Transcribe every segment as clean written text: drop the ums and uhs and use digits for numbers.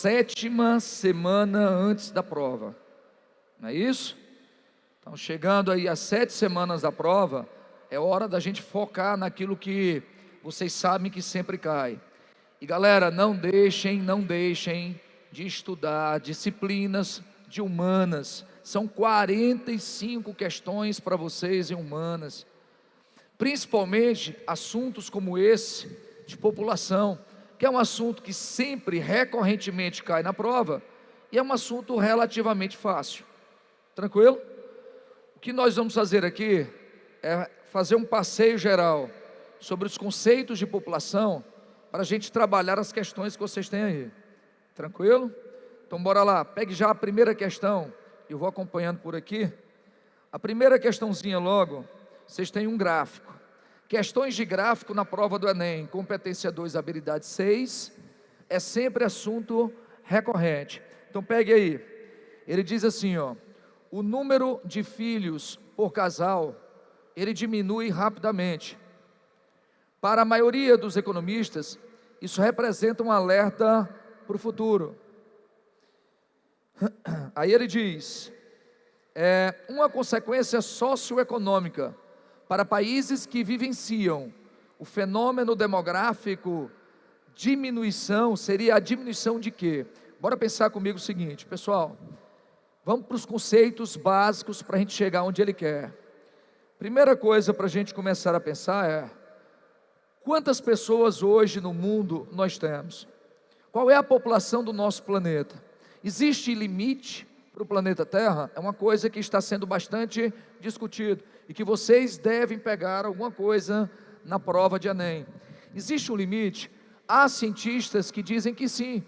7ª semana antes da prova, não é isso? Então, chegando aí às 7 semanas da prova, é hora da gente focar naquilo que vocês sabem que sempre cai. E galera, não deixem de estudar disciplinas de humanas. São 45 questões para vocês em humanas, principalmente assuntos como esse de população, que é um assunto que sempre, recorrentemente cai na prova, e é um assunto relativamente fácil. Tranquilo? O que nós vamos fazer aqui é fazer um passeio geral sobre os conceitos de população, para a gente trabalhar as questões que vocês têm aí. Tranquilo? Então bora lá, pegue já a primeira questão, eu vou acompanhando por aqui. A primeira questãozinha logo, vocês têm um gráfico. Questões de gráfico na prova do Enem, competência 2, habilidade 6, é sempre assunto recorrente. Então pegue aí, ele diz assim, ó: o número de filhos por casal, ele diminui rapidamente. Para a maioria dos economistas, isso representa um alerta para o futuro. Aí ele diz, uma consequência socioeconômica para países que vivenciam o fenômeno demográfico, diminuição, seria a diminuição de quê? Bora pensar comigo o seguinte, pessoal, vamos para os conceitos básicos para a gente chegar onde ele quer. Primeira coisa para a gente começar a pensar é: quantas pessoas hoje no mundo nós temos? Qual é a população do nosso planeta? Existe limite para o planeta Terra? É uma coisa que está sendo bastante discutido e que vocês devem pegar alguma coisa na prova de Enem. Existe um limite? Há cientistas que dizem que sim.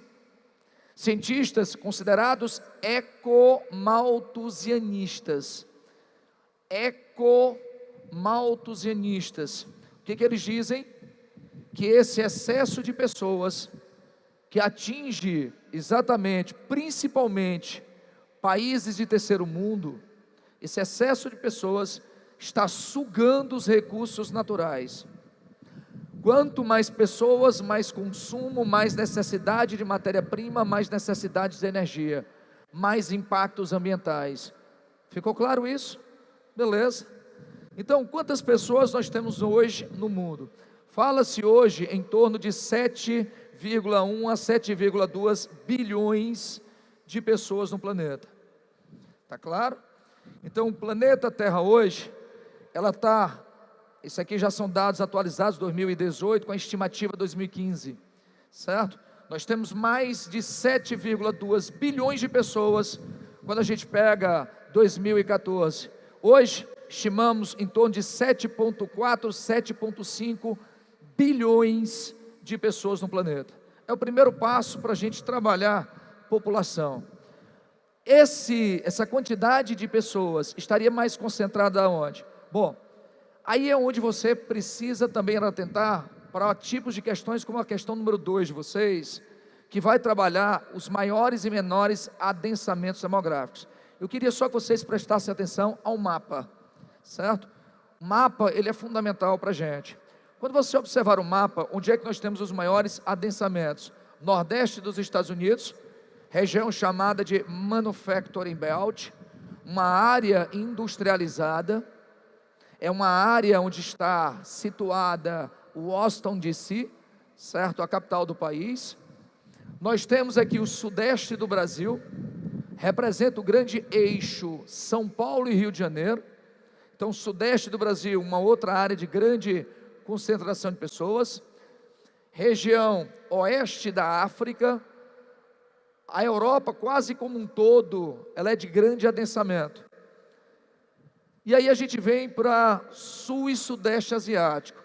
Cientistas considerados ecomalthusianistas. Ecomalthusianistas. O que eles dizem? Que esse excesso de pessoas que atinge exatamente, principalmente, países de terceiro mundo, esse excesso de pessoas está sugando os recursos naturais. Quanto mais pessoas, mais consumo, mais necessidade de matéria-prima, mais necessidade de energia, mais impactos ambientais. Ficou claro isso? Beleza. Então, quantas pessoas nós temos hoje no mundo? Fala-se hoje em torno de 7,1 a 7,2 bilhões de pessoas no planeta. Está claro? Então, o planeta Terra hoje, ela está, isso aqui já são dados atualizados, 2018, com a estimativa 2015, certo? Nós temos mais de 7,2 bilhões de pessoas, quando a gente pega 2014. Hoje, estimamos em torno de 7,4, 7,5 bilhões de pessoas no planeta. É o primeiro passo para a gente trabalhar população. Essa quantidade de pessoas estaria mais concentrada onde? Bom, aí é onde você precisa também atentar para tipos de questões como a questão número 2 de vocês, que vai trabalhar os maiores e menores adensamentos demográficos. Eu queria só que vocês prestassem atenção ao mapa, certo? O mapa, ele é fundamental para a gente. Quando você observar o mapa, onde é que nós temos os maiores adensamentos? Nordeste dos Estados Unidos, região chamada de Manufacturing Belt, uma área industrializada, é uma área onde está situada Washington DC, certo? A capital do país. Nós temos aqui o sudeste do Brasil, representa o grande eixo São Paulo e Rio de Janeiro. Então, o sudeste do Brasil, uma outra área de grande concentração de pessoas. Região oeste da África, a Europa quase como um todo, ela é de grande adensamento. E aí a gente vem para sul e sudeste asiático.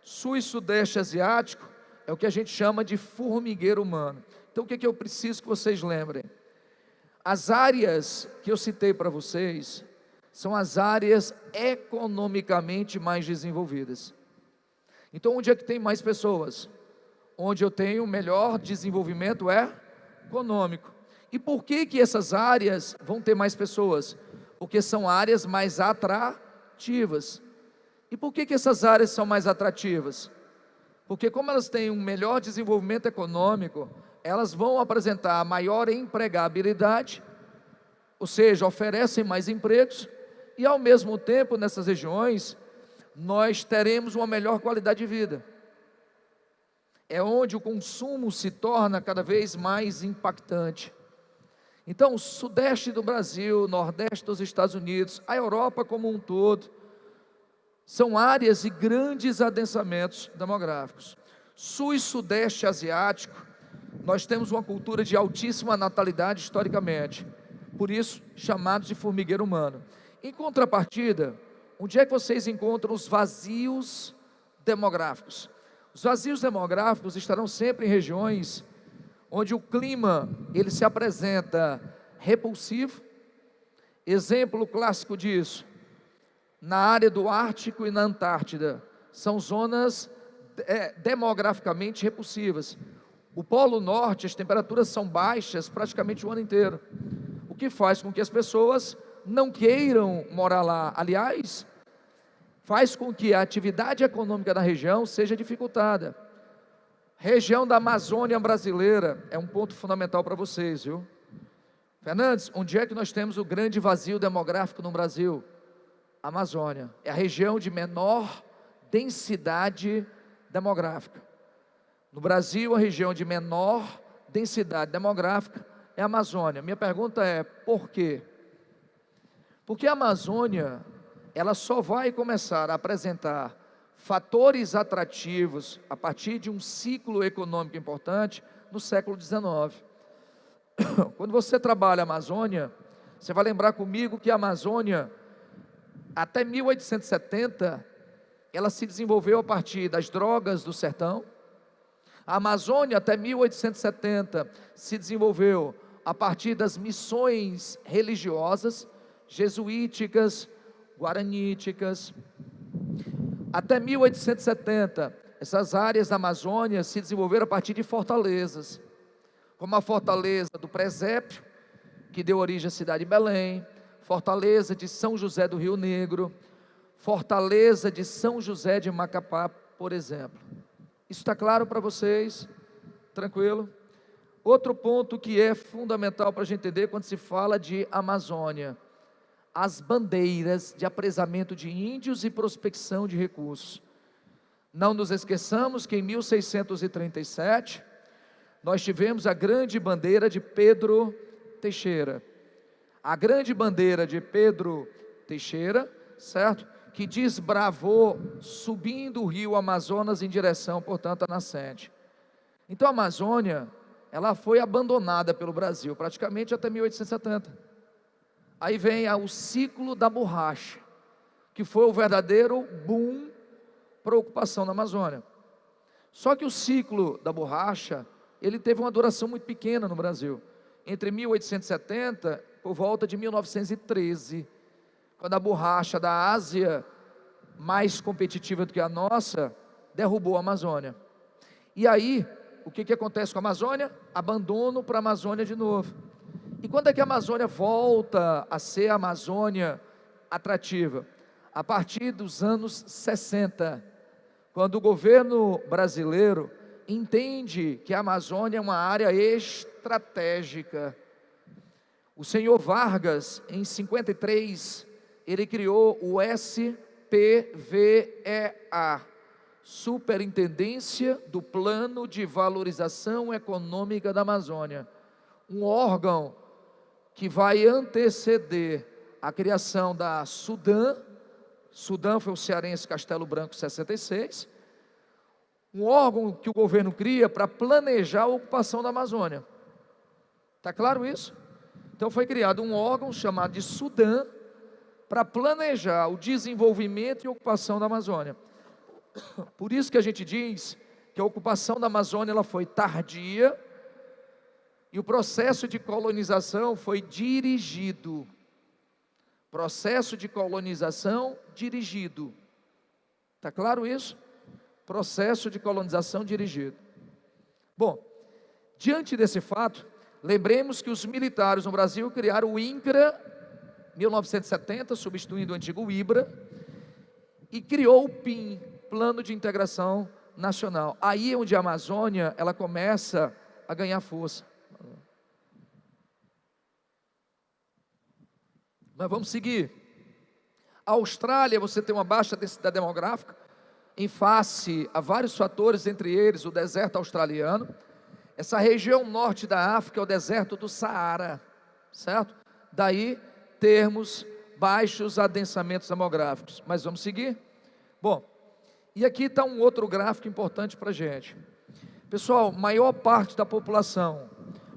Sul e sudeste asiático é o que a gente chama de formigueiro humano. Então o que eu preciso que vocês lembrem? As áreas que eu citei para vocês são as áreas economicamente mais desenvolvidas. Então onde é que tem mais pessoas? Onde eu tenho melhor desenvolvimento econômico. E por que essas áreas vão ter mais pessoas? Porque são áreas mais atrativas. E por que essas áreas são mais atrativas? Porque como elas têm um melhor desenvolvimento econômico, elas vão apresentar maior empregabilidade, ou seja, oferecem mais empregos, e ao mesmo tempo, nessas regiões, nós teremos uma melhor qualidade de vida. É onde o consumo se torna cada vez mais impactante. Então, o sudeste do Brasil, nordeste dos Estados Unidos, a Europa como um todo, são áreas de grandes adensamentos demográficos. Sul e sudeste asiático, nós temos uma cultura de altíssima natalidade historicamente, por isso chamados de formigueiro humano. Em contrapartida, onde é que vocês encontram os vazios demográficos? Os vazios demográficos estarão sempre em regiões onde o clima ele se apresenta repulsivo. Exemplo clássico disso, na área do Ártico e na Antártida, são zonas demograficamente repulsivas. O Polo Norte, as temperaturas são baixas praticamente o ano inteiro, o que faz com que as pessoas não queiram morar lá. Aliás, faz com que a atividade econômica da região seja dificultada. Região da Amazônia brasileira é um ponto fundamental para vocês, viu? Fernandes, onde é que nós temos o grande vazio demográfico no Brasil? Amazônia, é a região de menor densidade demográfica. No Brasil, a região de menor densidade demográfica é a Amazônia. Minha pergunta é, por quê? Porque a Amazônia, ela só vai começar a apresentar fatores atrativos a partir de um ciclo econômico importante no século XIX. Quando você trabalha a Amazônia, você vai lembrar comigo que a Amazônia, até 1870, ela se desenvolveu a partir das drogas do sertão. A Amazônia, até 1870, se desenvolveu a partir das missões religiosas, jesuíticas, guaraníticas. Até 1870, essas áreas da Amazônia se desenvolveram a partir de fortalezas, como a fortaleza do Presépio, que deu origem à cidade de Belém, fortaleza de São José do Rio Negro, fortaleza de São José de Macapá, por exemplo. Isso está claro para vocês? Tranquilo? Outro ponto que é fundamental para a gente entender quando se fala de Amazônia: as bandeiras de apresamento de índios e prospecção de recursos. Não nos esqueçamos que em 1637, nós tivemos a grande bandeira de Pedro Teixeira. A grande bandeira de Pedro Teixeira, certo? Que desbravou subindo o rio Amazonas em direção, portanto, à nascente. Então a Amazônia, ela foi abandonada pelo Brasil, praticamente até 1870. Aí vem o ciclo da borracha, que foi o verdadeiro boom para a ocupação da Amazônia. Só que o ciclo da borracha, ele teve uma duração muito pequena no Brasil. Entre 1870, por volta de 1913, quando a borracha da Ásia, mais competitiva do que a nossa, derrubou a Amazônia. E aí, o que acontece com a Amazônia? Abandono para a Amazônia de novo. E quando é que a Amazônia volta a ser a Amazônia atrativa? A partir dos anos 60, quando o governo brasileiro entende que a Amazônia é uma área estratégica. O senhor Vargas, em 53, ele criou o SPVEA, Superintendência do Plano de Valorização Econômica da Amazônia, um órgão que vai anteceder a criação da Sudam. Sudam foi o cearense Castelo Branco 66, um órgão que o governo cria para planejar a ocupação da Amazônia. Está claro isso? Então foi criado um órgão chamado de Sudam para planejar o desenvolvimento e ocupação da Amazônia. Por isso que a gente diz que a ocupação da Amazônia ela foi tardia e o processo de colonização foi dirigido. Processo de colonização dirigido. Está claro isso? Processo de colonização dirigido. Bom, diante desse fato, lembremos que os militares no Brasil criaram o INCRA, 1970, substituindo o antigo IBRA, e criou o PIN, Plano de Integração Nacional. Aí é onde a Amazônia, ela começa a ganhar força. Mas vamos seguir. A Austrália, você tem uma baixa densidade demográfica, em face a vários fatores, entre eles o deserto australiano. Essa região norte da África é o deserto do Saara, certo? Daí termos baixos adensamentos demográficos. Mas vamos seguir? Bom, e aqui está um outro gráfico importante para a gente. Pessoal, maior parte da população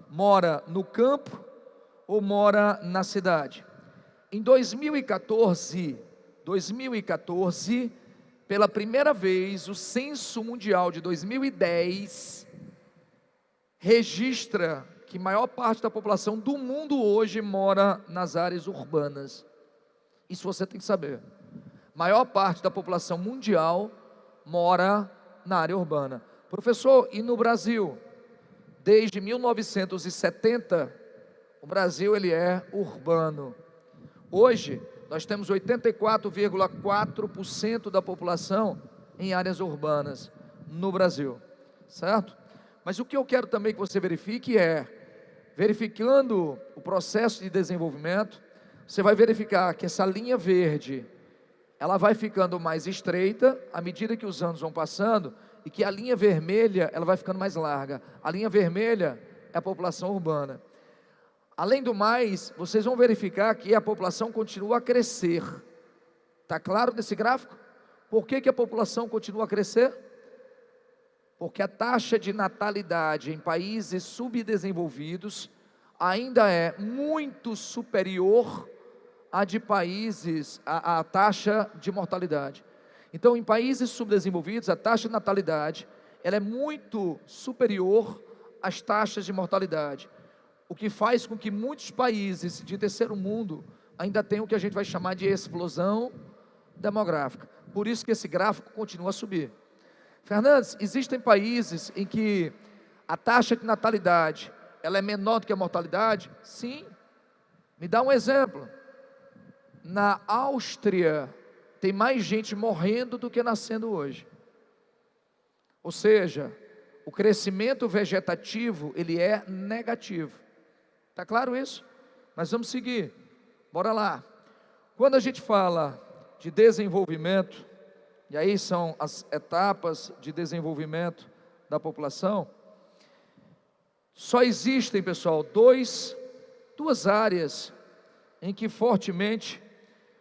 mora no campo ou mora na cidade? Em 2014, pela primeira vez, o Censo Mundial de 2010 registra que maior parte da população do mundo hoje mora nas áreas urbanas. Isso você tem que saber. Maior parte da população mundial mora na área urbana. Professor, e no Brasil? Desde 1970, o Brasil ele é urbano. Hoje, nós temos 84,4% da população em áreas urbanas no Brasil, certo? Mas o que eu quero também que você verifique é, verificando o processo de desenvolvimento, você vai verificar que essa linha verde, ela vai ficando mais estreita à medida que os anos vão passando, e que a linha vermelha, ela vai ficando mais larga. A linha vermelha é a população urbana. Além do mais, vocês vão verificar que a população continua a crescer. Está claro nesse gráfico? Por que a população continua a crescer? Porque a taxa de natalidade em países subdesenvolvidos ainda é muito superior à de países, à taxa de mortalidade. Então, em países subdesenvolvidos, a taxa de natalidade ela é muito superior às taxas de mortalidade, o que faz com que muitos países de terceiro mundo ainda tenham o que a gente vai chamar de explosão demográfica. Por isso que esse gráfico continua a subir. Fernandes, existem países em que a taxa de natalidade ela é menor do que a mortalidade? Sim. Me dá um exemplo. Na Áustria, tem mais gente morrendo do que nascendo hoje. Ou seja, o crescimento vegetativo, ele é negativo. Está claro isso? Mas vamos seguir. Bora lá. Quando a gente fala de desenvolvimento, e aí são as etapas de desenvolvimento da população, só existem, pessoal, duas áreas em que fortemente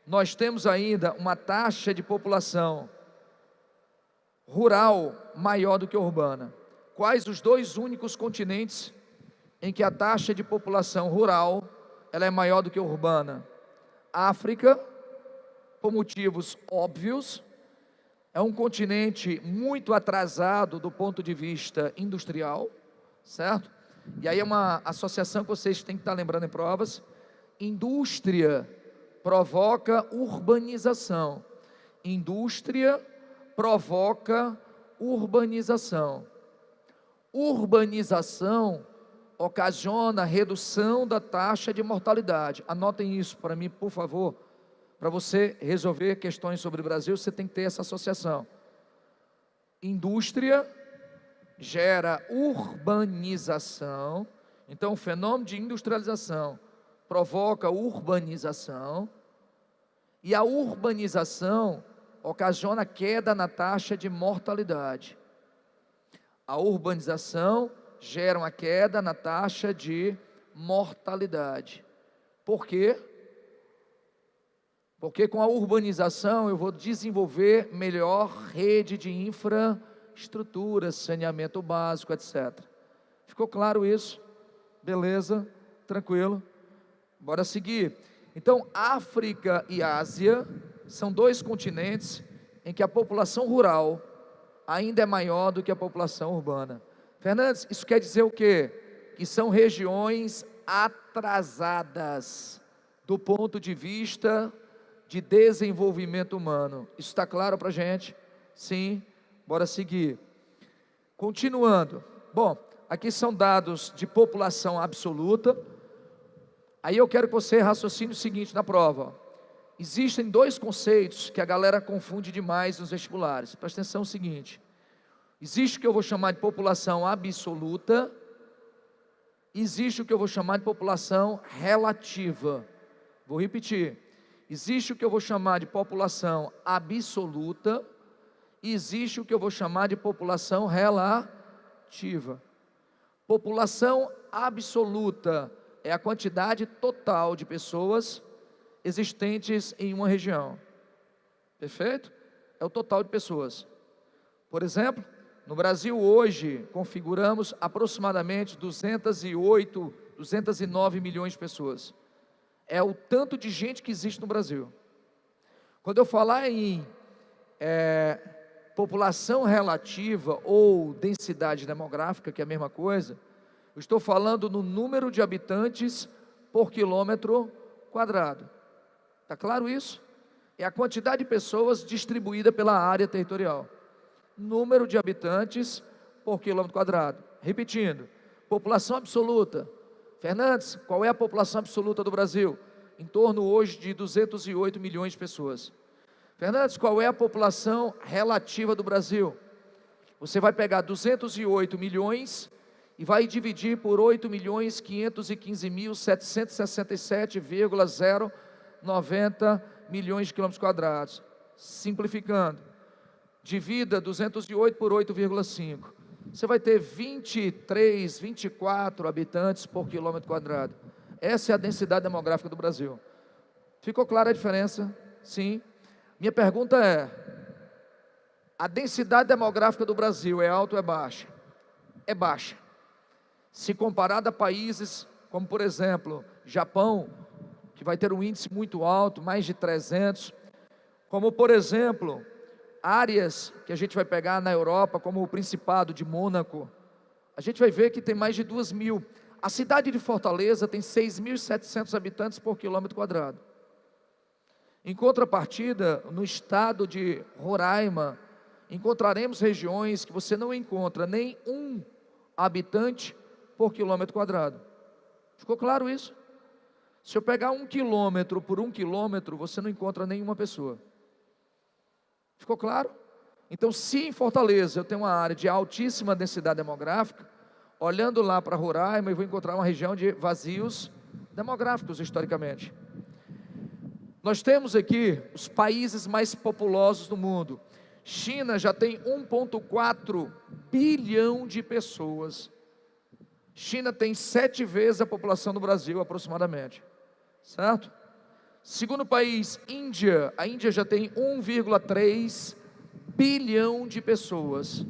nós temos ainda uma taxa de população rural maior do que urbana. Quais os dois únicos continentes em que a taxa de população rural ela é maior do que urbana? África, por motivos óbvios, é um continente muito atrasado do ponto de vista industrial, certo? E aí é uma associação que vocês têm que estar lembrando em provas. Indústria provoca urbanização. Indústria provoca urbanização. Urbanização ocasiona redução da taxa de mortalidade. Anotem isso para mim, por favor. Para você resolver questões sobre o Brasil, você tem que ter essa associação. Indústria gera urbanização. Então, o fenômeno de industrialização provoca urbanização. E a urbanização ocasiona queda na taxa de mortalidade. A urbanização gera uma queda na taxa de mortalidade. Por quê? Porque com a urbanização eu vou desenvolver melhor rede de infraestrutura, saneamento básico, etc. Ficou claro isso? Beleza? Tranquilo? Bora seguir. Então, África e Ásia são dois continentes em que a população rural ainda é maior do que a população urbana. Fernandes, isso quer dizer o quê? Que são regiões atrasadas do ponto de vista de desenvolvimento humano. Isso está claro para a gente? Sim, bora seguir. Continuando. Bom, aqui são dados de população absoluta. Aí eu quero que você raciocine o seguinte na prova. Existem dois conceitos que a galera confunde demais nos vestibulares. Presta atenção no seguinte. Existe o que eu vou chamar de população absoluta existe o que eu vou chamar de população relativa. Vou repetir. Existe o que eu vou chamar de população absoluta, e existe o que eu vou chamar de população relativa. População absoluta é a quantidade total de pessoas existentes em uma região. Perfeito? É o total de pessoas. Por exemplo, no Brasil hoje configuramos aproximadamente 209 milhões de pessoas. É o tanto de gente que existe no Brasil. Quando eu falar em população relativa ou densidade demográfica, que é a mesma coisa, eu estou falando no número de habitantes por quilômetro quadrado. Está claro isso? É a quantidade de pessoas distribuída pela área territorial. Número de habitantes por quilômetro quadrado. Repetindo, população absoluta. Fernandes, qual é a população absoluta do Brasil? Em torno hoje de 208 milhões de pessoas. Fernandes, qual é a população relativa do Brasil? Você vai pegar 208 milhões e vai dividir por 8.515.767,090 milhões de quilômetros quadrados. Simplificando, divida 208 por 8,5. Você vai ter 23, 24 habitantes por quilômetro quadrado. Essa é a densidade demográfica do Brasil. Ficou clara a diferença? Sim. Minha pergunta é: a densidade demográfica do Brasil é alta ou é baixa? É baixa. Se comparada a países como, por exemplo, Japão, que vai ter um índice muito alto, mais de 300, como, por exemplo, áreas que a gente vai pegar na Europa, como o Principado de Mônaco, a gente vai ver que tem mais de 2.000. A cidade de Fortaleza tem 6.700 habitantes por quilômetro quadrado. Em contrapartida, no estado de Roraima, encontraremos regiões que você não encontra nem um habitante por quilômetro quadrado. Ficou claro isso? Se eu pegar 1 quilômetro por 1 quilômetro, você não encontra nenhuma pessoa. Ficou claro? Então, se em Fortaleza eu tenho uma área de altíssima densidade demográfica, olhando lá para Roraima, eu vou encontrar uma região de vazios demográficos, historicamente. Nós temos aqui os países mais populosos do mundo. China já tem 1,4 bilhão de pessoas. China tem 7 vezes a população do Brasil, aproximadamente. Certo? Segundo país, Índia. A Índia já tem 1,3 bilhão de pessoas.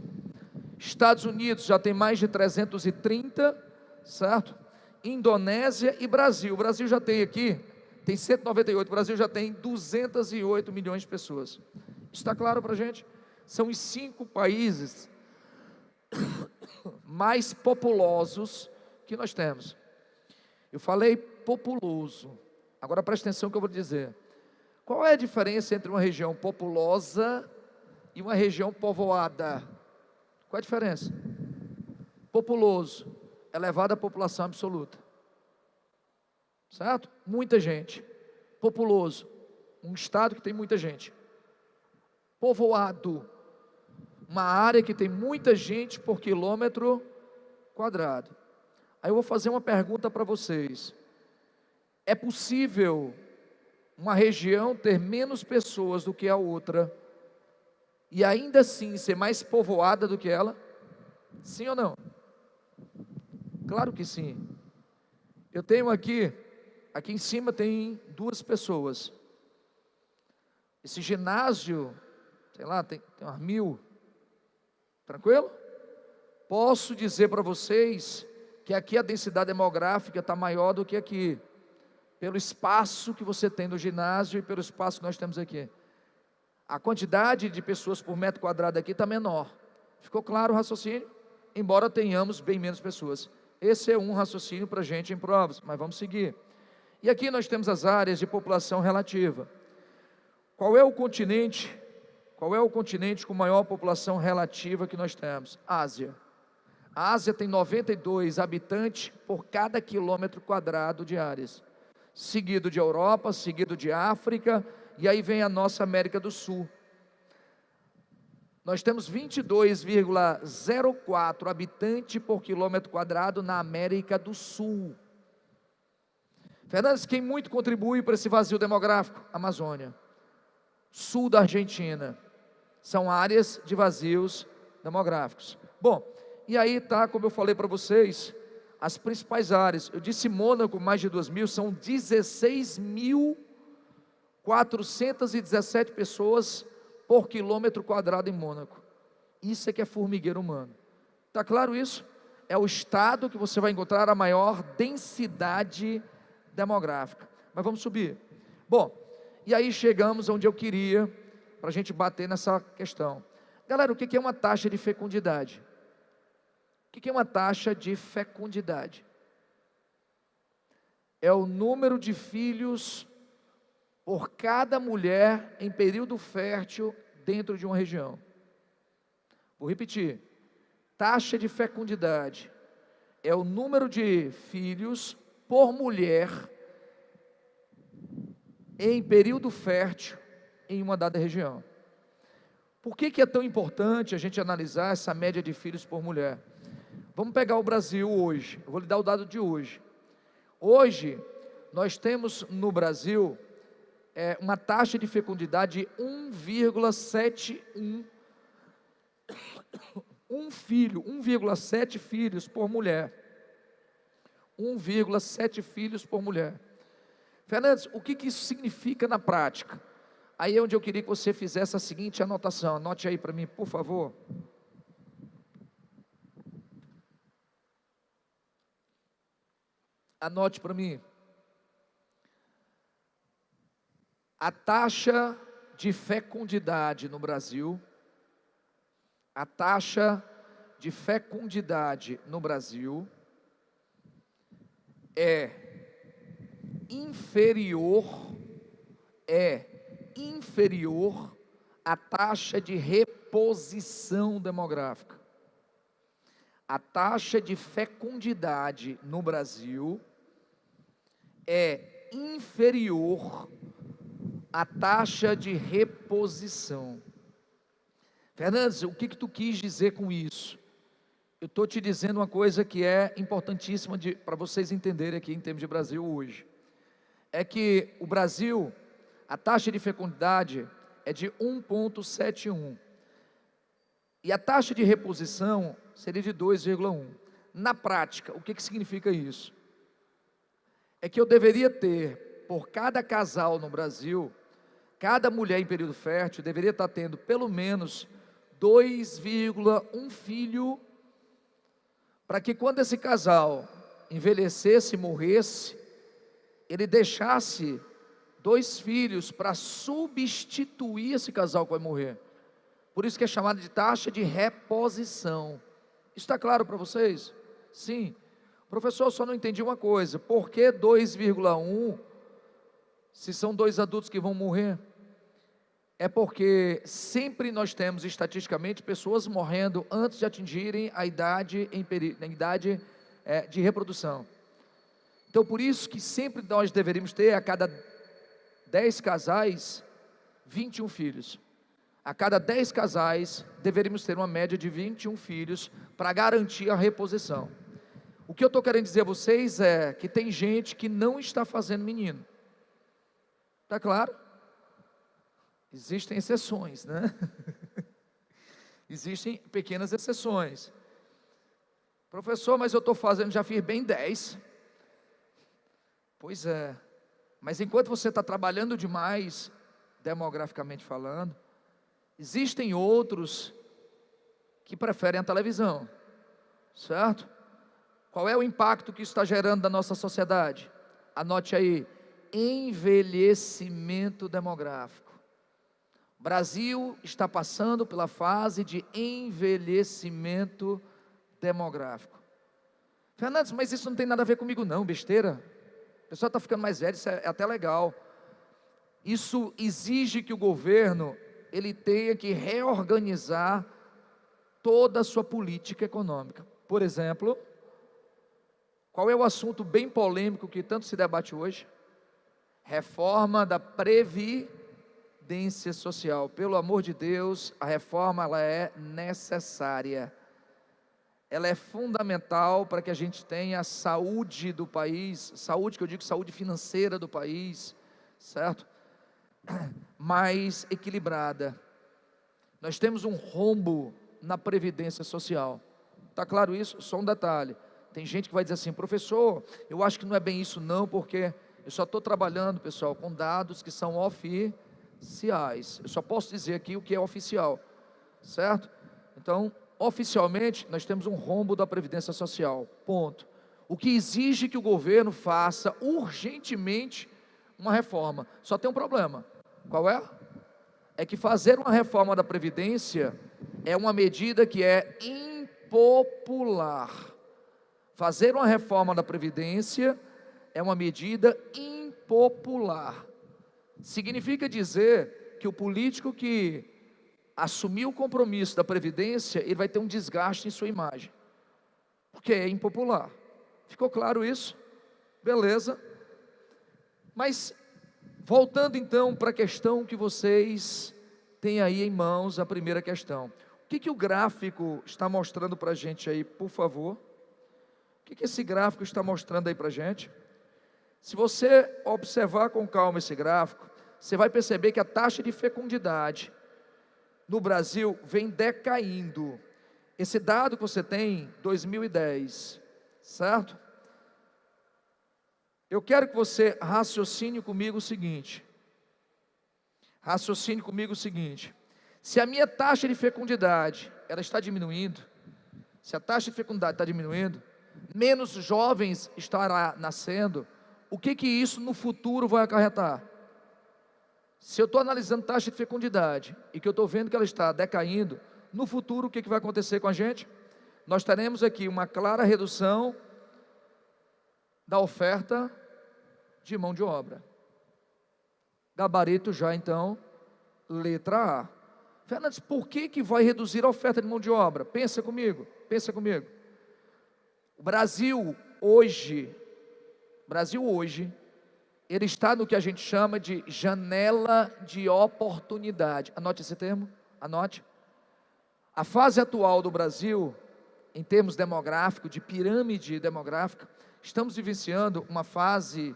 Estados Unidos já tem mais de 330, certo? Indonésia e Brasil. O Brasil já tem aqui, tem 198, o Brasil já tem 208 milhões de pessoas. Está claro para a gente? São os 5 países mais populosos que nós temos. Eu falei populoso. Agora preste atenção no que eu vou dizer. Qual é a diferença entre uma região populosa e uma região povoada? Qual é a diferença? Populoso, elevada população absoluta. Certo? Muita gente. Populoso, um estado que tem muita gente. Povoado, uma área que tem muita gente por quilômetro quadrado. Aí eu vou fazer uma pergunta para vocês. É possível uma região ter menos pessoas do que a outra e ainda assim ser mais povoada do que ela? Sim ou não? Claro que sim. Eu tenho aqui em cima tem 2 pessoas. Esse ginásio, sei lá, tem umas 1.000. Tranquilo? Posso dizer para vocês que aqui a densidade demográfica está maior do que aqui, pelo espaço que você tem no ginásio e pelo espaço que nós temos aqui. A quantidade de pessoas por metro quadrado aqui está menor. Ficou claro o raciocínio? Embora tenhamos bem menos pessoas. Esse é um raciocínio para a gente em provas, mas vamos seguir. E aqui nós temos as áreas de população relativa. Qual é o continente com maior população relativa que nós temos? Ásia. A Ásia tem 92 habitantes por cada quilômetro quadrado de áreas. Seguido de Europa, seguido de África, e aí vem a nossa América do Sul. Nós temos 22,04 habitantes por quilômetro quadrado na América do Sul. Fernandes, quem muito contribui para esse vazio demográfico? Amazônia, sul da Argentina, são áreas de vazios demográficos. Bom, e aí está, como eu falei para vocês, as principais áreas. Eu disse Mônaco, mais de 2.000, são 16.417 pessoas por quilômetro quadrado em Mônaco. Isso é que é formigueiro humano. Está claro isso? É o estado que você vai encontrar a maior densidade demográfica. Mas vamos subir. Bom, e aí chegamos onde eu queria, para a gente bater nessa questão. Galera, o que é uma taxa de fecundidade? O que é uma taxa de fecundidade? É o número de filhos por cada mulher em período fértil dentro de uma região. Vou repetir. Taxa de fecundidade é o número de filhos por mulher em período fértil em uma dada região. Por que é tão importante a gente analisar essa média de filhos por mulher? Vamos pegar o Brasil hoje. Eu vou lhe dar o dado de hoje. Hoje, nós temos no Brasil uma taxa de fecundidade de 1,71 1,7 filhos por mulher. 1,7 filhos por mulher. Fernandes, o que isso significa na prática? Aí é onde eu queria que você fizesse a seguinte anotação. Anote aí para mim, por favor. Anote para mim. A taxa de fecundidade no Brasil, a taxa de fecundidade no Brasil é inferior à taxa de reposição demográfica. A taxa de fecundidade no Brasil é inferior à taxa de reposição. Fernandes, o que tu quis dizer com isso? Eu estou te dizendo uma coisa que é importantíssima para vocês entenderem aqui em termos de Brasil hoje. É que o Brasil, a taxa de fecundidade é de 1,71. E a taxa de reposição seria de 2,1. Na prática, o que significa isso? É que eu deveria ter, por cada casal no Brasil, cada mulher em período fértil deveria estar tendo pelo menos 2,1 filho, para que quando esse casal envelhecesse e morresse, ele deixasse 2 filhos para substituir esse casal que vai morrer. Por isso que é chamado de taxa de reposição. Está claro para vocês? Sim. Professor, eu só não entendi uma coisa. Por que 2,1 se são 2 adultos que vão morrer? É porque sempre nós temos estatisticamente pessoas morrendo antes de atingirem a idade, de reprodução. Então por isso que sempre nós deveríamos ter a cada 10 casais, 21 filhos. A cada 10 casais, deveríamos ter uma média de 21 filhos para garantir a reposição. O que eu estou querendo dizer a vocês é que tem gente que não está fazendo menino. Está claro? Existem exceções, né? Existem pequenas exceções. Professor, mas eu estou fazendo, já fiz bem 10. Pois é. Mas enquanto você está trabalhando demais, demograficamente falando, existem outros que preferem a televisão, certo? Qual é o impacto que isso está gerando na nossa sociedade? Anote aí, envelhecimento demográfico. O Brasil está passando pela fase de envelhecimento demográfico. Fernandes, mas isso não tem nada a ver comigo não, besteira. O pessoal está ficando mais velho, isso é até legal. Isso exige que o governo ele tenha que reorganizar toda a sua política econômica. Por exemplo, qual é o assunto bem polêmico que tanto se debate hoje? Reforma da Previdência. previdência social. Pelo amor de Deus, a reforma ela é necessária. Ela é fundamental para que a gente tenha a saúde do país, saúde que eu digo saúde financeira do país, certo? Mais equilibrada. Nós temos um rombo na previdência social. Está claro isso? Só um detalhe. Tem gente que vai dizer assim, professor, eu acho que não é bem isso não, porque eu só estou trabalhando, pessoal, com dados que são oficiais. Eu só posso dizer aqui o que é oficial, certo? Então, oficialmente, nós temos um rombo da previdência social, ponto. O que exige que o governo faça urgentemente uma reforma. Só tem um problema. Qual é? É que fazer uma reforma da previdência é uma medida que é impopular. Fazer uma reforma da previdência é uma medida impopular. Significa dizer que o político que assumir o compromisso da previdência, ele vai ter um desgaste em sua imagem, porque é impopular. Ficou claro isso? Beleza. Mas, voltando então para a questão que vocês têm aí em mãos, a primeira questão. O que o gráfico está mostrando para a gente aí, por favor? O que esse gráfico está mostrando aí para a gente? Se você observar com calma esse gráfico, você vai perceber que a taxa de fecundidade no Brasil vem decaindo. Esse dado que você tem, 2010, certo? Eu quero que você raciocine comigo o seguinte. Raciocine comigo o seguinte. Se a minha taxa de fecundidade, ela está diminuindo, se a taxa de fecundidade está diminuindo, menos jovens estará nascendo, o que isso no futuro vai acarretar? Se eu estou analisando taxa de fecundidade e que eu estou vendo que ela está decaindo, no futuro o que vai acontecer com a gente? Nós teremos aqui uma clara redução da oferta de mão de obra. Gabarito já então, letra A. Fernandes, por que vai reduzir a oferta de mão de obra? Pensa comigo. O Brasil hoje, ele está no que a gente chama de janela de oportunidade. Anote esse termo, anote. A fase atual do Brasil, em termos demográficos, de pirâmide demográfica, estamos vivenciando uma fase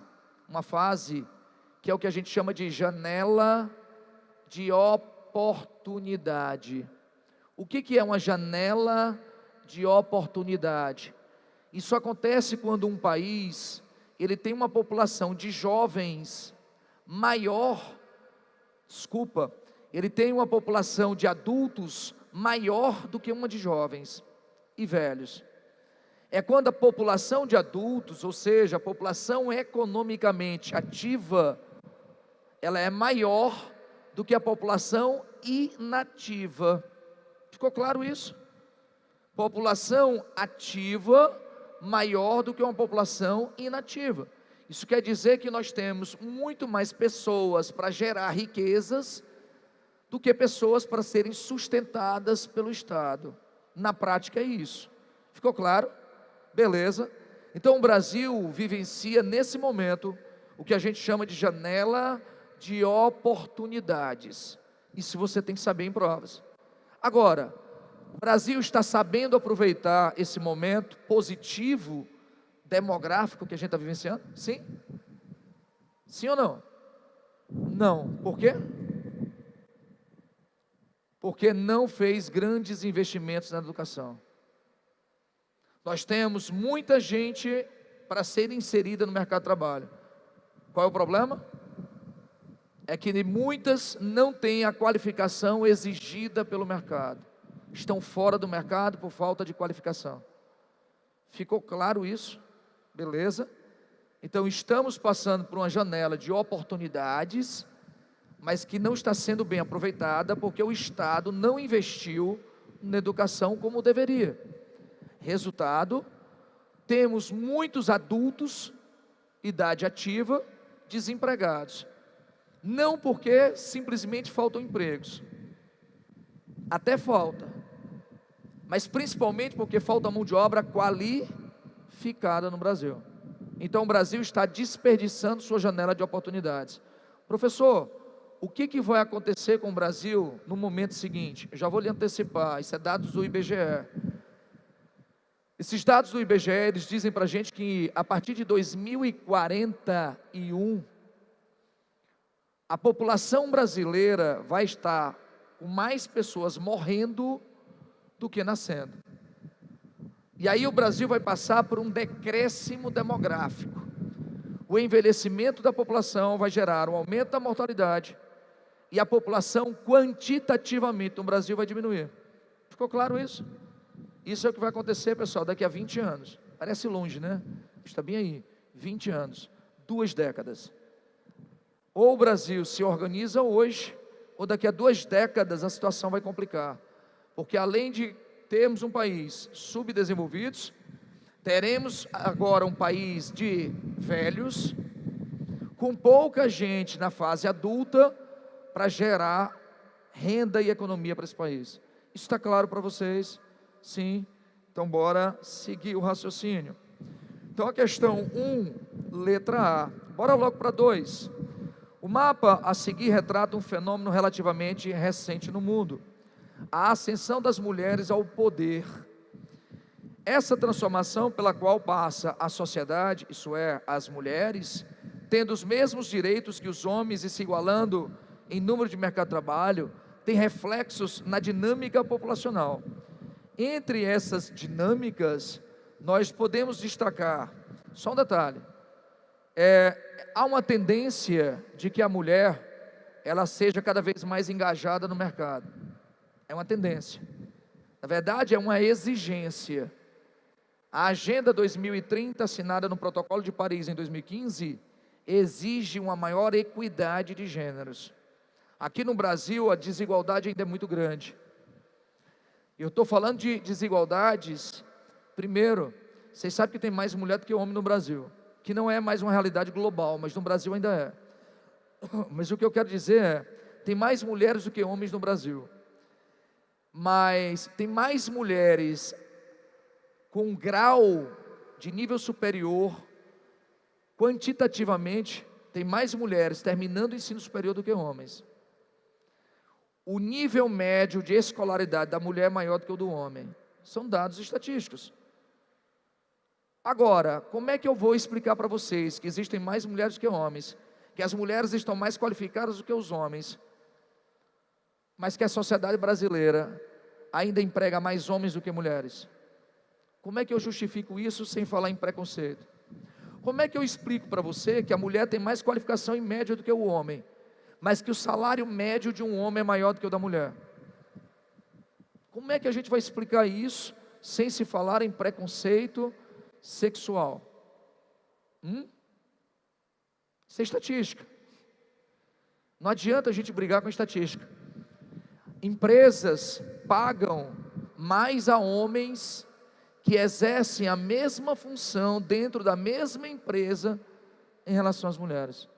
que é o que a gente chama de janela de oportunidade. O que é uma janela de oportunidade? Isso acontece quando um país ele tem uma população de jovens ele tem uma população de adultos maior do que uma de jovens e velhos. É quando a população de adultos, ou seja, a população economicamente ativa, ela é maior do que a população inativa. Ficou claro isso? População ativa maior do que uma população inativa. Isso quer dizer que nós temos muito mais pessoas para gerar riquezas do que pessoas para serem sustentadas pelo Estado. Na prática é isso. Ficou claro? Beleza. Então o Brasil vivencia nesse momento o que a gente chama de janela de oportunidades. Isso você tem que saber em provas. Agora, o Brasil está sabendo aproveitar esse momento positivo, demográfico que a gente está vivenciando? Sim? Sim ou não? Não. Por quê? Porque não fez grandes investimentos na educação. Nós temos muita gente para ser inserida no mercado de trabalho. Qual é o problema? É que muitas não têm a qualificação exigida pelo mercado. Estão fora do mercado por falta de qualificação. Ficou claro isso? Beleza? Então estamos passando por uma janela de oportunidades, mas que não está sendo bem aproveitada porque o Estado não investiu na educação como deveria. Resultado, temos muitos adultos, idade ativa, desempregados. Não porque simplesmente faltam empregos. Até falta, mas principalmente porque falta mão de obra qualificada no Brasil. Então o Brasil está desperdiçando sua janela de oportunidades. Professor, o que vai acontecer com o Brasil no momento seguinte? Eu já vou lhe antecipar, isso é dados do IBGE. Esses dados do IBGE, eles dizem para a gente que a partir de 2041, a população brasileira vai estar com mais pessoas morrendo do que nascendo. E aí o Brasil vai passar por um decréscimo demográfico. O envelhecimento da população vai gerar um aumento da mortalidade e a população quantitativamente no Brasil vai diminuir. Ficou claro isso? Isso é o que vai acontecer, pessoal, daqui a 20 anos. Parece longe, né? Está bem aí, 20 anos, 2 décadas. Ou o Brasil se organiza hoje, ou daqui a 2 décadas a situação vai complicar. Porque além de termos um país subdesenvolvido, teremos agora um país de velhos, com pouca gente na fase adulta, para gerar renda e economia para esse país. Isso está claro para vocês? Sim. Então bora seguir o raciocínio. Então a questão 1, letra A. Bora logo para 2. O mapa a seguir retrata um fenômeno relativamente recente no mundo: a ascensão das mulheres ao poder. Essa transformação pela qual passa a sociedade, isso é, as mulheres, tendo os mesmos direitos que os homens e se igualando em número de mercado de trabalho, tem reflexos na dinâmica populacional. Entre essas dinâmicas, nós podemos destacar, só um detalhe, há uma tendência de que a mulher, ela seja cada vez mais engajada no mercado. É uma tendência. Na verdade, é uma exigência. A Agenda 2030, assinada no Protocolo de Paris em 2015, exige uma maior equidade de gêneros. Aqui no Brasil, a desigualdade ainda é muito grande. Eu estou falando de desigualdades. Primeiro, vocês sabem que tem mais mulher do que homem no Brasil, que não é mais uma realidade global, mas no Brasil ainda é. Mas o que eu quero dizer é, tem mais mulheres do que homens no Brasil, mas tem mais mulheres com um grau de nível superior, quantitativamente, tem mais mulheres terminando o ensino superior do que homens. O nível médio de escolaridade da mulher é maior do que o do homem. São dados estatísticos. Agora, como é que eu vou explicar para vocês que existem mais mulheres do que homens, que as mulheres estão mais qualificadas do que os homens, mas que a sociedade brasileira ainda emprega mais homens do que mulheres? Como é que eu justifico isso sem falar em preconceito? Como é que eu explico para você que a mulher tem mais qualificação em média do que o homem, mas que o salário médio de um homem é maior do que o da mulher? Como é que a gente vai explicar isso sem se falar em preconceito sexual? Isso é estatística. Não adianta a gente brigar com estatística. Empresas pagam mais a homens que exercem a mesma função dentro da mesma empresa em relação às mulheres.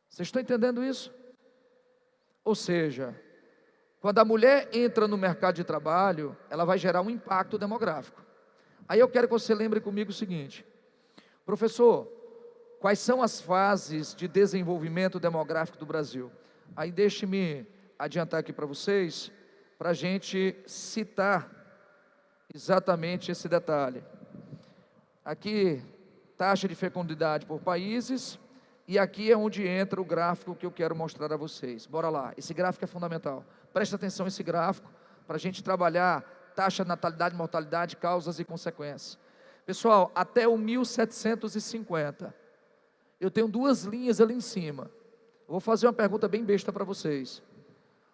Vocês estão entendendo isso? Ou seja, quando a mulher entra no mercado de trabalho, ela vai gerar um impacto demográfico. Aí eu quero que você lembre comigo o seguinte: professor, quais são as fases de desenvolvimento demográfico do Brasil? Aí deixe-me adiantar aqui para vocês, para a gente citar exatamente esse detalhe. Aqui, taxa de fecundidade por países, e aqui é onde entra o gráfico que eu quero mostrar a vocês. Bora lá, esse gráfico é fundamental. Presta atenção nesse gráfico, para a gente trabalhar taxa de natalidade, mortalidade, causas e consequências. Pessoal, até o 1750, eu tenho 2 linhas ali em cima. Eu vou fazer uma pergunta bem besta para vocês.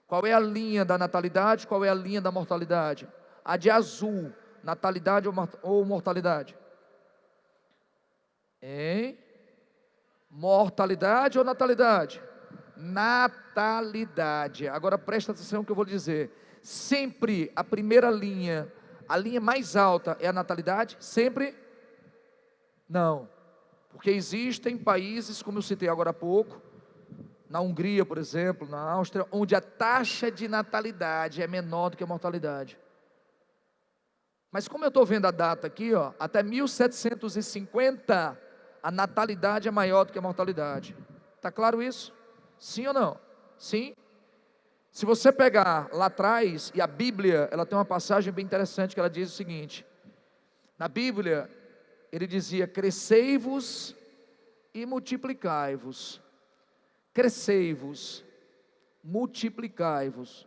Qual é a linha da natalidade, qual é a linha da mortalidade? A de azul, natalidade ou mortalidade? Hein? Mortalidade ou natalidade? Natalidade. Agora presta atenção no que eu vou dizer. Sempre a primeira linha, a linha mais alta é a natalidade? Sempre? Não. Porque existem países, como eu citei agora há pouco, na Hungria, por exemplo, na Áustria, onde a taxa de natalidade é menor do que a mortalidade. Mas como eu estou vendo a data aqui, ó, até 1750, a natalidade é maior do que a mortalidade. Está claro isso? Sim ou não? Sim. Se você pegar lá atrás, e a Bíblia, ela tem uma passagem bem interessante que ela diz o seguinte: na Bíblia, ele dizia: crescei-vos e multiplicai-vos. Crescei-vos, multiplicai-vos.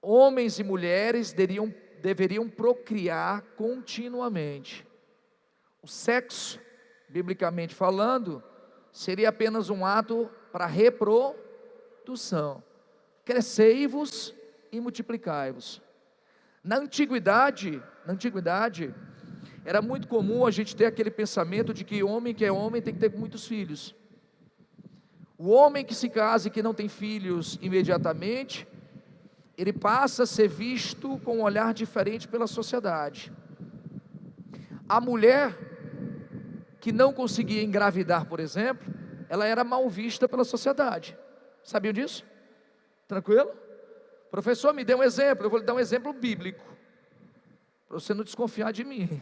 Homens e mulheres deveriam procriar continuamente. O sexo, biblicamente falando, seria apenas um ato para reprodução. Crescei-vos e multiplicai-vos. Na antiguidade, era muito comum a gente ter aquele pensamento de que homem que é homem tem que ter muitos filhos. O homem que se casa e que não tem filhos imediatamente, ele passa a ser visto com um olhar diferente pela sociedade. A mulher que não conseguia engravidar, por exemplo, ela era mal vista pela sociedade. Sabiam disso? Tranquilo? Professor, me dê um exemplo. Eu vou lhe dar um exemplo bíblico, para você não desconfiar de mim.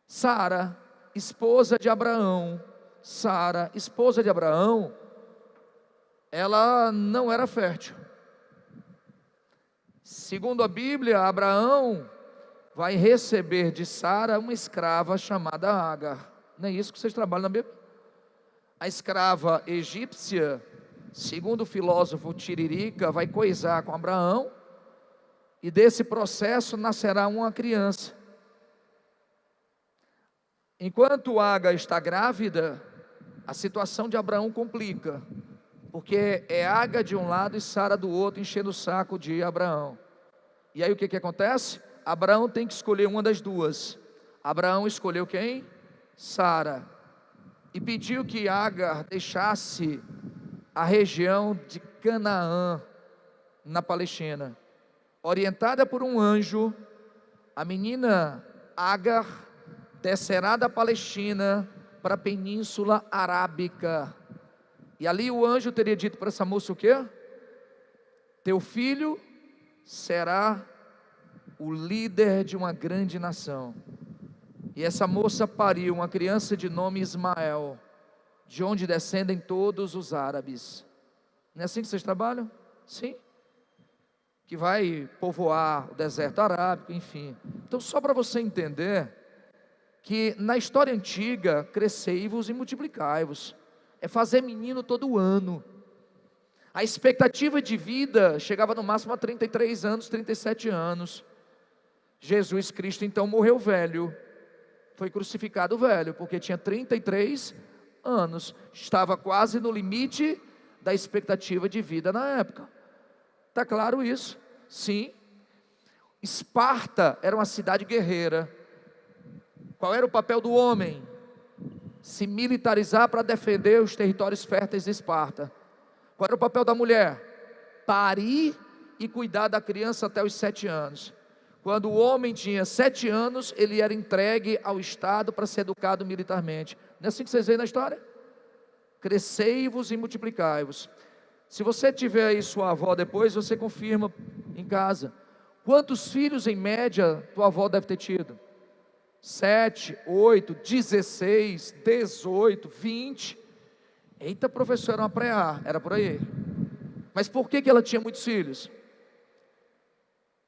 Sara, esposa de Abraão. Sara, esposa de Abraão, ela não era fértil. Segundo a Bíblia, Abraão vai receber de Sara uma escrava chamada Agar. Não é isso que vocês trabalham na Bíblia? A escrava egípcia, segundo o filósofo Tiririca, vai coisar com Abraão, e desse processo nascerá uma criança. Enquanto Agar está grávida, a situação de Abraão complica, porque é Agar de um lado e Sara do outro, enchendo o saco de Abraão. E aí o que acontece? Abraão tem que escolher uma das duas. Abraão escolheu quem? Sara. E pediu que Agar deixasse a região de Canaã, na Palestina. Orientada por um anjo, a menina Agar descerá da Palestina para a Península Arábica. E ali o anjo teria dito para essa moça o quê? Teu filho será o líder de uma grande nação. E essa moça pariu uma criança de nome Ismael, de onde descendem todos os árabes. Não é assim que vocês trabalham? Sim. Que vai povoar o deserto arábico, enfim. Então, só para você entender que na história antiga, crescei-vos e multiplicai-vos. É fazer menino todo ano. A expectativa de vida chegava no máximo a 33 anos, 37 anos. Jesus Cristo então morreu velho. Foi crucificado velho, porque tinha 33 anos. Estava quase no limite da expectativa de vida na época. Está claro isso? Sim. Esparta era uma cidade guerreira. Qual era o papel do homem? Se militarizar para defender os territórios férteis de Esparta. Qual era o papel da mulher? Parir e cuidar da criança até os 7 anos. Quando o homem tinha 7 anos, ele era entregue ao Estado para ser educado militarmente. Não é assim que vocês veem na história? Crescei-vos e multiplicai-vos. Se você tiver aí sua avó depois, você confirma em casa. Quantos filhos em média tua avó deve ter tido? 7, 8, 16, 18, 20. Eita, professor, era uma pré-A, era por aí. Mas por que ela tinha muitos filhos?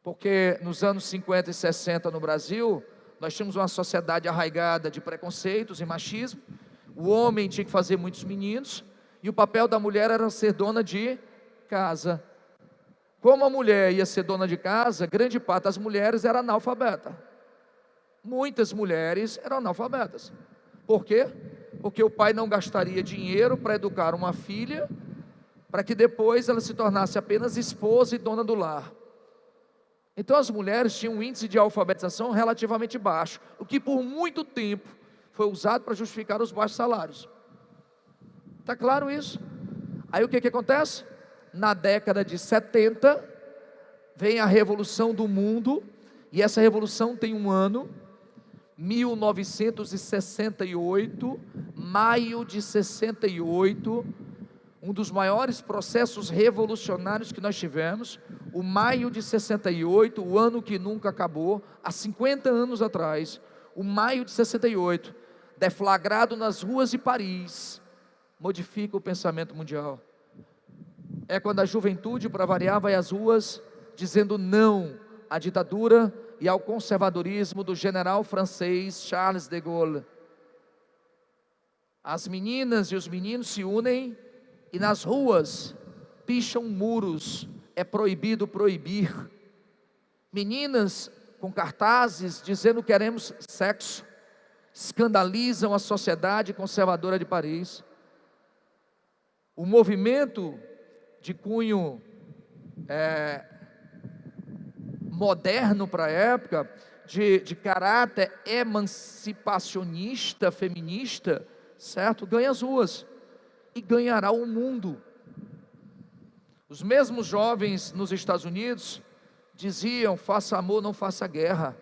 Porque nos anos 50 e 60 no Brasil, nós tínhamos uma sociedade arraigada de preconceitos e machismo. O homem tinha que fazer muitos meninos, e o papel da mulher era ser dona de casa. Como a mulher ia ser dona de casa, grande parte das mulheres era analfabeta. Muitas mulheres eram analfabetas. Por quê? Porque o pai não gastaria dinheiro para educar uma filha, para que depois ela se tornasse apenas esposa e dona do lar. Então as mulheres tinham um índice de alfabetização relativamente baixo, o que por muito tempo foi usado para justificar os baixos salários. Está claro isso? Aí o que acontece? Na década de 70, vem a revolução do mundo, e essa revolução tem um ano, 1968, maio de 68, um dos maiores processos revolucionários que nós tivemos, o maio de 68, o ano que nunca acabou, há 50 anos atrás, o maio de 68, deflagrado nas ruas de Paris, modifica o pensamento mundial. É quando a juventude, para variar, vai às ruas dizendo não à ditadura e ao conservadorismo do general francês Charles de Gaulle. As meninas e os meninos se unem e nas ruas picham muros. É proibido proibir. Meninas com cartazes dizendo queremos sexo, escandalizam a sociedade conservadora de Paris. O movimento de cunho moderno para a época, de caráter emancipacionista, feminista, certo? Ganha as ruas e ganhará o mundo. Os mesmos jovens nos Estados Unidos diziam: faça amor, não faça guerra.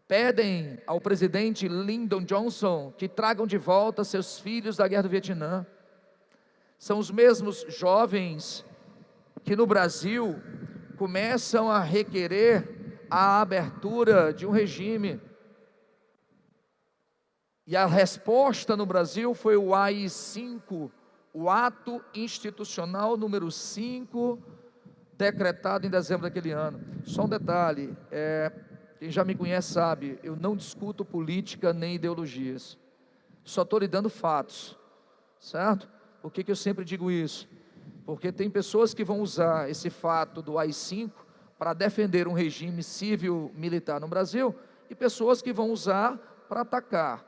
Pedem ao presidente Lyndon Johnson que tragam de volta seus filhos da guerra do Vietnã. São os mesmos jovens que no Brasil começam a requerer a abertura de um regime. E a resposta no Brasil foi o AI-5, o Ato Institucional número 5, decretado em dezembro daquele ano. Só um detalhe, quem já me conhece sabe, eu não discuto política nem ideologias, só estou lhe dando fatos, certo? Por que eu sempre digo isso? Porque tem pessoas que vão usar esse fato do AI-5 para defender um regime civil-militar no Brasil, e pessoas que vão usar para atacar.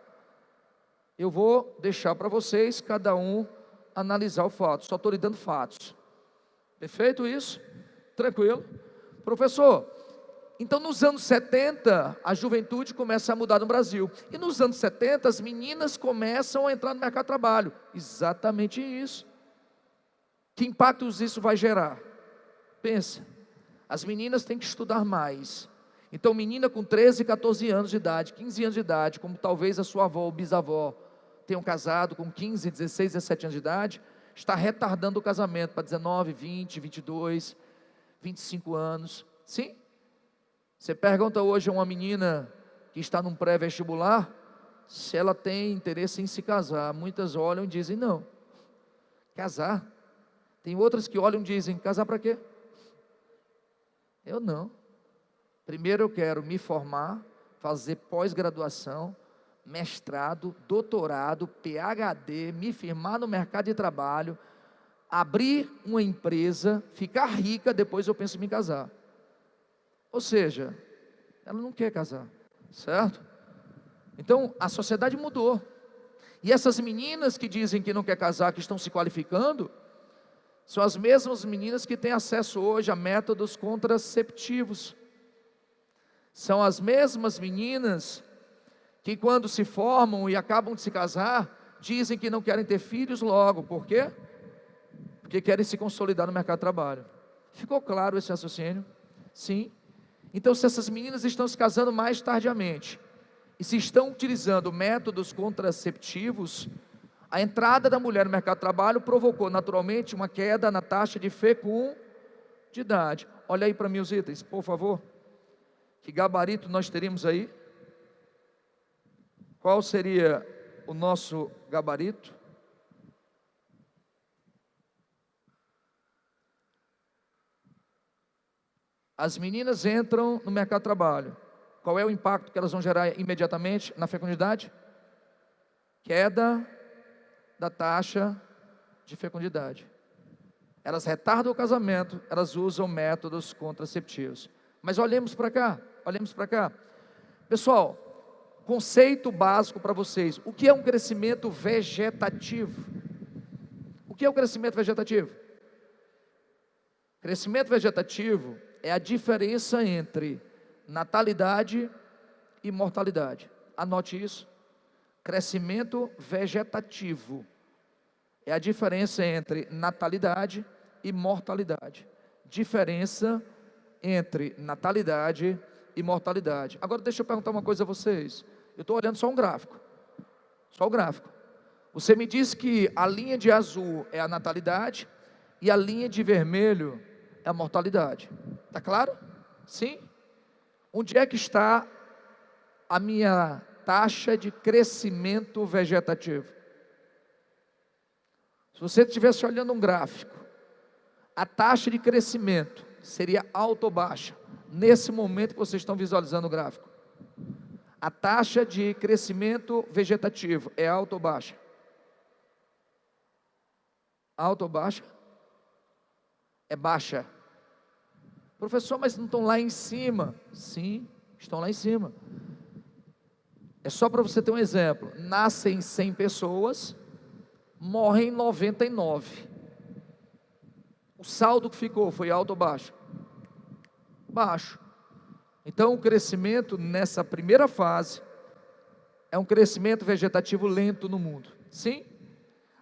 Eu vou deixar para vocês, cada um, analisar o fato, só estou lhe dando fatos. Perfeito isso? Tranquilo? Professor, então nos anos 70, a juventude começa a mudar no Brasil, e nos anos 70, as meninas começam a entrar no mercado de trabalho. Exatamente isso. Que impactos isso vai gerar? Pensa, as meninas têm que estudar mais. Então menina com 13, 14 anos de idade, 15 anos de idade, como talvez a sua avó ou bisavó tenham casado com 15, 16, 17 anos de idade, está retardando o casamento para 19, 20, 22, 25 anos. Sim? Você pergunta hoje a uma menina que está num pré-vestibular se ela tem interesse em se casar. Muitas olham e dizem não. Casar? Tem outras que olham e dizem: casar para quê? Eu não. Primeiro eu quero me formar, fazer pós-graduação, mestrado, doutorado, PhD, me firmar no mercado de trabalho, abrir uma empresa, ficar rica, depois eu penso em me casar. Ou seja, ela não quer casar, certo? Então a sociedade mudou. E essas meninas que dizem que não quer casar, que estão se qualificando, são as mesmas meninas que têm acesso hoje a métodos contraceptivos. São as mesmas meninas que quando se formam e acabam de se casar, dizem que não querem ter filhos logo. Por quê? Porque querem se consolidar no mercado de trabalho. Ficou claro esse raciocínio? Sim. Então, se essas meninas estão se casando mais tardiamente, e se estão utilizando métodos contraceptivos, a entrada da mulher no mercado de trabalho provocou naturalmente uma queda na taxa de fecundidade. Olha aí para mim os itens, por favor. Que gabarito nós teríamos aí? Qual seria o nosso gabarito? As meninas entram no mercado de trabalho. Qual é o impacto que elas vão gerar imediatamente na fecundidade? Queda da taxa de fecundidade. Elas retardam o casamento, elas usam métodos contraceptivos. Mas olhemos para cá, olhemos para cá. Pessoal, conceito básico para vocês. O que é um crescimento vegetativo? O que é o crescimento vegetativo? Crescimento vegetativo é a diferença entre natalidade e mortalidade. Anote isso. Crescimento vegetativo é a diferença entre natalidade e mortalidade. Diferença entre natalidade e mortalidade. Agora deixa eu perguntar uma coisa a vocês. Eu estou olhando só um gráfico. Só o gráfico. Você me disse que a linha de azul é a natalidade e a linha de vermelho é a mortalidade. Está claro? Sim? Onde é que está a minha taxa de crescimento vegetativo? Se você estivesse olhando um gráfico, a taxa de crescimento seria alta ou baixa? Nesse momento que vocês estão visualizando o gráfico, a taxa de crescimento vegetativo é alta ou baixa? Alta ou baixa? É baixa. Professor, mas não estão lá em cima? Sim, estão lá em cima. É só para você ter um exemplo. Nascem 100 pessoas, morrem 99. O saldo que ficou foi alto ou baixo? Baixo. Então o crescimento nessa primeira fase é um crescimento vegetativo lento no mundo. Sim?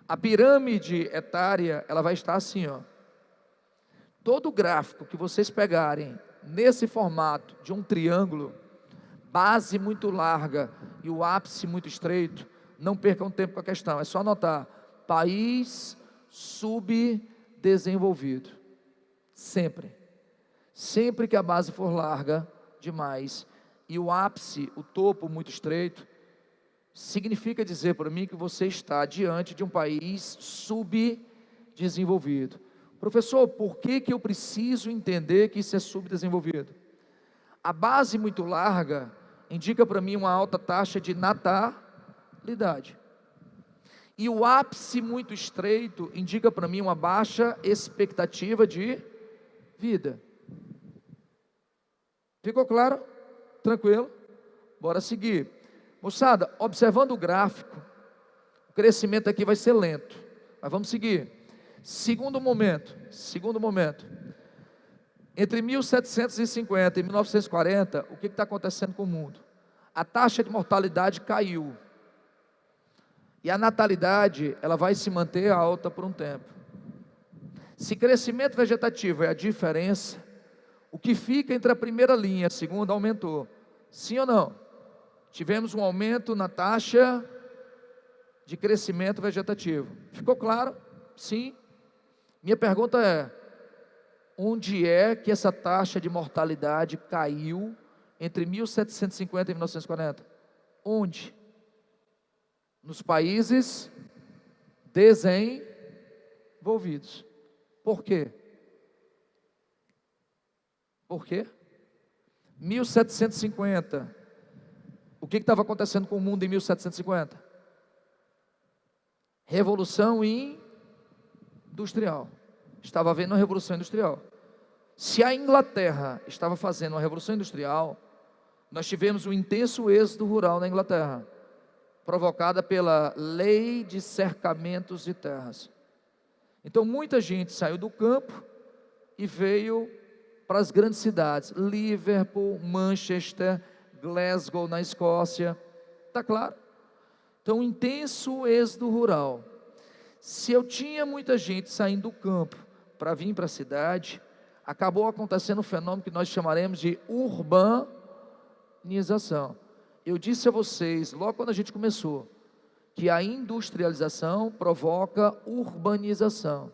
A pirâmide etária, ela vai estar assim, ó. Todo gráfico que vocês pegarem nesse formato de um triângulo, base muito larga e o ápice muito estreito, não percam tempo com a questão, é só anotar: país subdesenvolvido. Sempre que a base for larga demais e o ápice, o topo muito estreito, significa dizer para mim que você está diante de um país subdesenvolvido. Professor, por que eu preciso entender que isso é subdesenvolvido? A base muito larga indica para mim uma alta taxa de natalidade. E o ápice muito estreito indica para mim uma baixa expectativa de vida. Ficou claro? Tranquilo? Bora seguir. Moçada, observando o gráfico, o crescimento aqui vai ser lento, mas vamos seguir. Segundo momento, entre 1750 e 1940, o que está acontecendo com o mundo? A taxa de mortalidade caiu, e a natalidade, ela vai se manter alta por um tempo. Se crescimento vegetativo é a diferença, o que fica entre a primeira linha e a segunda aumentou, sim ou não? Tivemos um aumento na taxa de crescimento vegetativo, ficou claro? Sim. Minha pergunta é: onde é que essa taxa de mortalidade caiu entre 1750 e 1940? Onde? Nos países desenvolvidos. Por quê? Por quê? 1750. O que estava acontecendo com o mundo em 1750? Revolução industrial. Estava havendo uma revolução industrial. Se a Inglaterra estava fazendo uma revolução industrial, nós tivemos um intenso êxodo rural na Inglaterra, provocada pela lei de cercamentos de terras. Então muita gente saiu do campo e veio para as grandes cidades, Liverpool, Manchester, Glasgow na Escócia, está claro? Então, um intenso êxodo rural. Se eu tinha muita gente saindo do campo para vir para a cidade, acabou acontecendo um fenômeno que nós chamaremos de urbanização. Eu disse a vocês, logo quando a gente começou, que a industrialização provoca urbanização,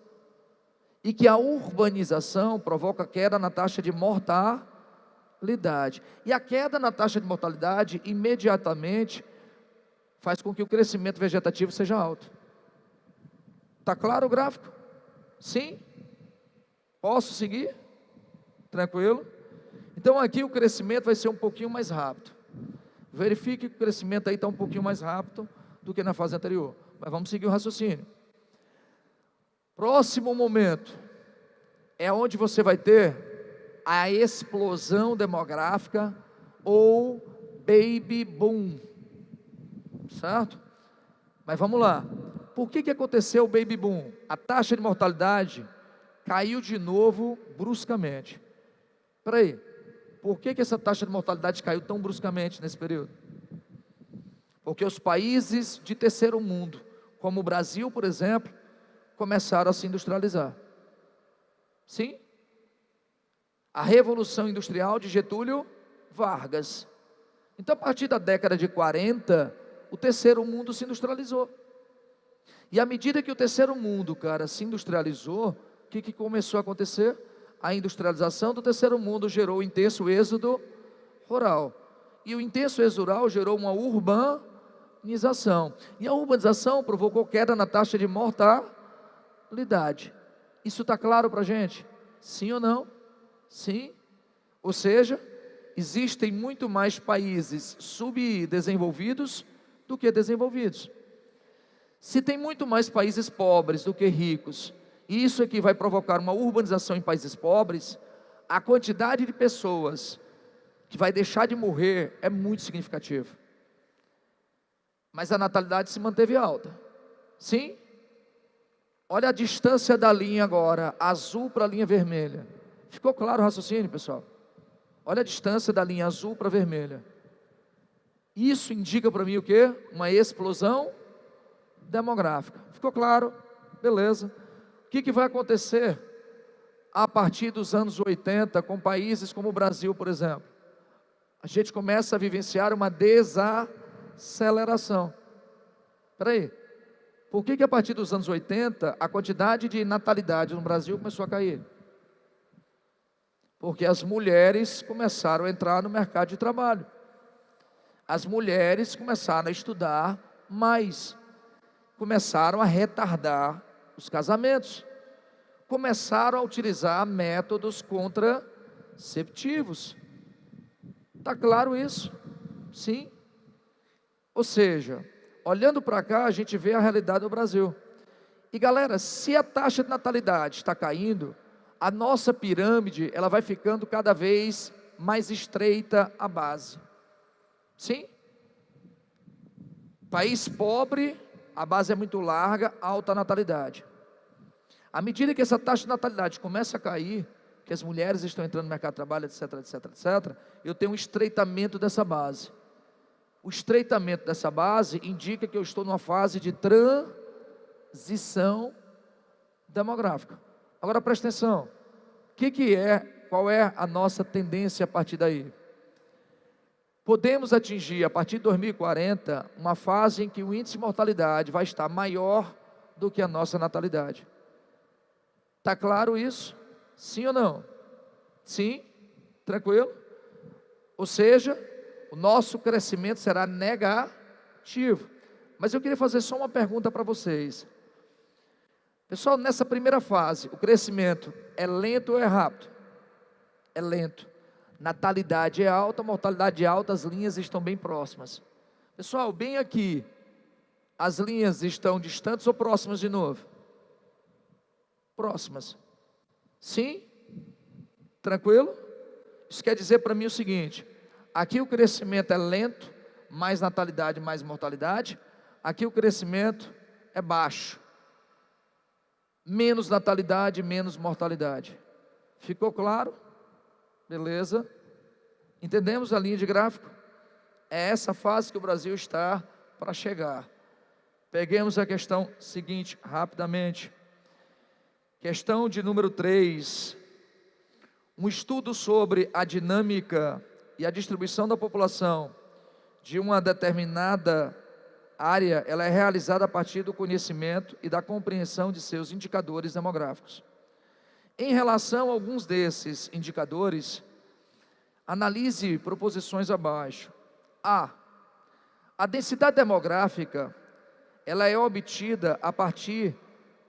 e que a urbanização provoca queda na taxa de mortalidade, e a queda na taxa de mortalidade imediatamente faz com que o crescimento vegetativo seja alto. Está claro o gráfico? Sim? Posso seguir? Tranquilo? Então aqui o crescimento vai ser um pouquinho mais rápido. Verifique que o crescimento aí está um pouquinho mais rápido do que na fase anterior. Mas vamos seguir o raciocínio. Próximo momento é onde você vai ter a explosão demográfica ou baby boom. Certo? Mas vamos lá. Por que aconteceu o baby boom? A taxa de mortalidade caiu de novo bruscamente. Espera aí, por que essa taxa de mortalidade caiu tão bruscamente nesse período? Porque os países de terceiro mundo, como o Brasil, por exemplo, começaram a se industrializar. Sim? A Revolução Industrial de Getúlio Vargas. Então, a partir da década de 40, o terceiro mundo se industrializou. E à medida que o terceiro mundo, cara, se industrializou, o que começou a acontecer? A industrialização do terceiro mundo gerou o intenso êxodo rural. E o intenso êxodo rural gerou uma urbanização. E a urbanização provocou queda na taxa de mortalidade. natalidade. Isso está claro para a gente? Sim ou não? Sim. Ou seja, existem muito mais países subdesenvolvidos do que desenvolvidos. Se tem muito mais países pobres do que ricos, e isso aqui vai provocar uma urbanização em países pobres, a quantidade de pessoas que vai deixar de morrer é muito significativa. Mas a natalidade se manteve alta. Sim? Olha a distância da linha agora, azul para a linha vermelha. Ficou claro o raciocínio, pessoal? Olha a distância da linha azul para a vermelha. Isso indica para mim o quê? Uma explosão demográfica. Ficou claro? Beleza. O que vai acontecer a partir dos anos 80 com países como o Brasil, por exemplo? A gente começa a vivenciar uma desaceleração. Espera aí. Por que a partir dos anos 80 a quantidade de natalidade no Brasil começou a cair? Porque as mulheres começaram a entrar no mercado de trabalho. As mulheres começaram a estudar mais. Começaram a retardar os casamentos. Começaram a utilizar métodos contraceptivos. Está claro isso? Sim. Ou seja, olhando para cá, a gente vê a realidade do Brasil. E galera, se a taxa de natalidade está caindo, a nossa pirâmide, ela vai ficando cada vez mais estreita a base. Sim? País pobre, a base é muito larga, alta natalidade. À medida que essa taxa de natalidade começa a cair, que as mulheres estão entrando no mercado de trabalho, etc, etc, etc, eu tenho um estreitamento dessa base. O estreitamento dessa base indica que eu estou numa fase de transição demográfica. Agora presta atenção, qual é a nossa tendência a partir daí? Podemos atingir a partir de 2040 uma fase em que o índice de mortalidade vai estar maior do que a nossa natalidade. Está claro isso? Sim ou não? Sim? Tranquilo? Ou seja, o nosso crescimento será negativo. Mas eu queria fazer só uma pergunta para vocês. Pessoal, nessa primeira fase, o crescimento é lento ou é rápido? É lento. Natalidade é alta, mortalidade é alta, as linhas estão bem próximas. Pessoal, bem aqui, as linhas estão distantes ou próximas de novo? Próximas. Sim? Tranquilo? Isso quer dizer para mim o seguinte: aqui o crescimento é lento, mais natalidade, mais mortalidade. Aqui o crescimento é baixo. Menos natalidade, menos mortalidade. Ficou claro? Beleza? Entendemos a linha de gráfico? É essa fase que o Brasil está para chegar. Peguemos a questão seguinte, rapidamente. Questão de número 3. Um estudo sobre a dinâmica e a distribuição da população de uma determinada área, ela é realizada a partir do conhecimento e da compreensão de seus indicadores demográficos. Em relação a alguns desses indicadores, analise proposições abaixo. A densidade demográfica, ela é obtida a partir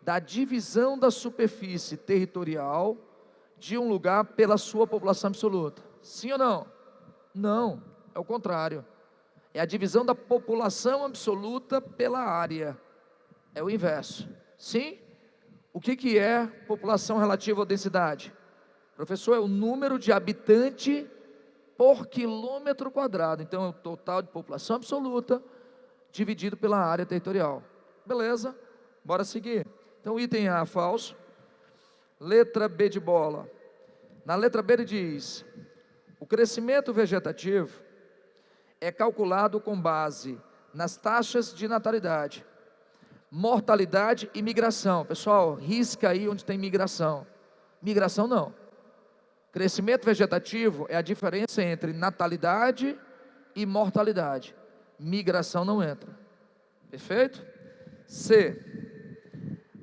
da divisão da superfície territorial de um lugar pela sua população absoluta. Sim ou não? Não, é o contrário. É a divisão da população absoluta pela área. É o inverso. Sim? O que é população relativa à densidade? Professor, é o número de habitante por quilômetro quadrado. Então é o total de população absoluta dividido pela área territorial. Beleza? Bora seguir. Então item A, falso. Letra B de bola. Na letra B ele diz: o crescimento vegetativo é calculado com base nas taxas de natalidade, mortalidade e migração. Pessoal, risca aí onde tem migração. Migração não. Crescimento vegetativo é a diferença entre natalidade e mortalidade. Migração não entra. Perfeito? C.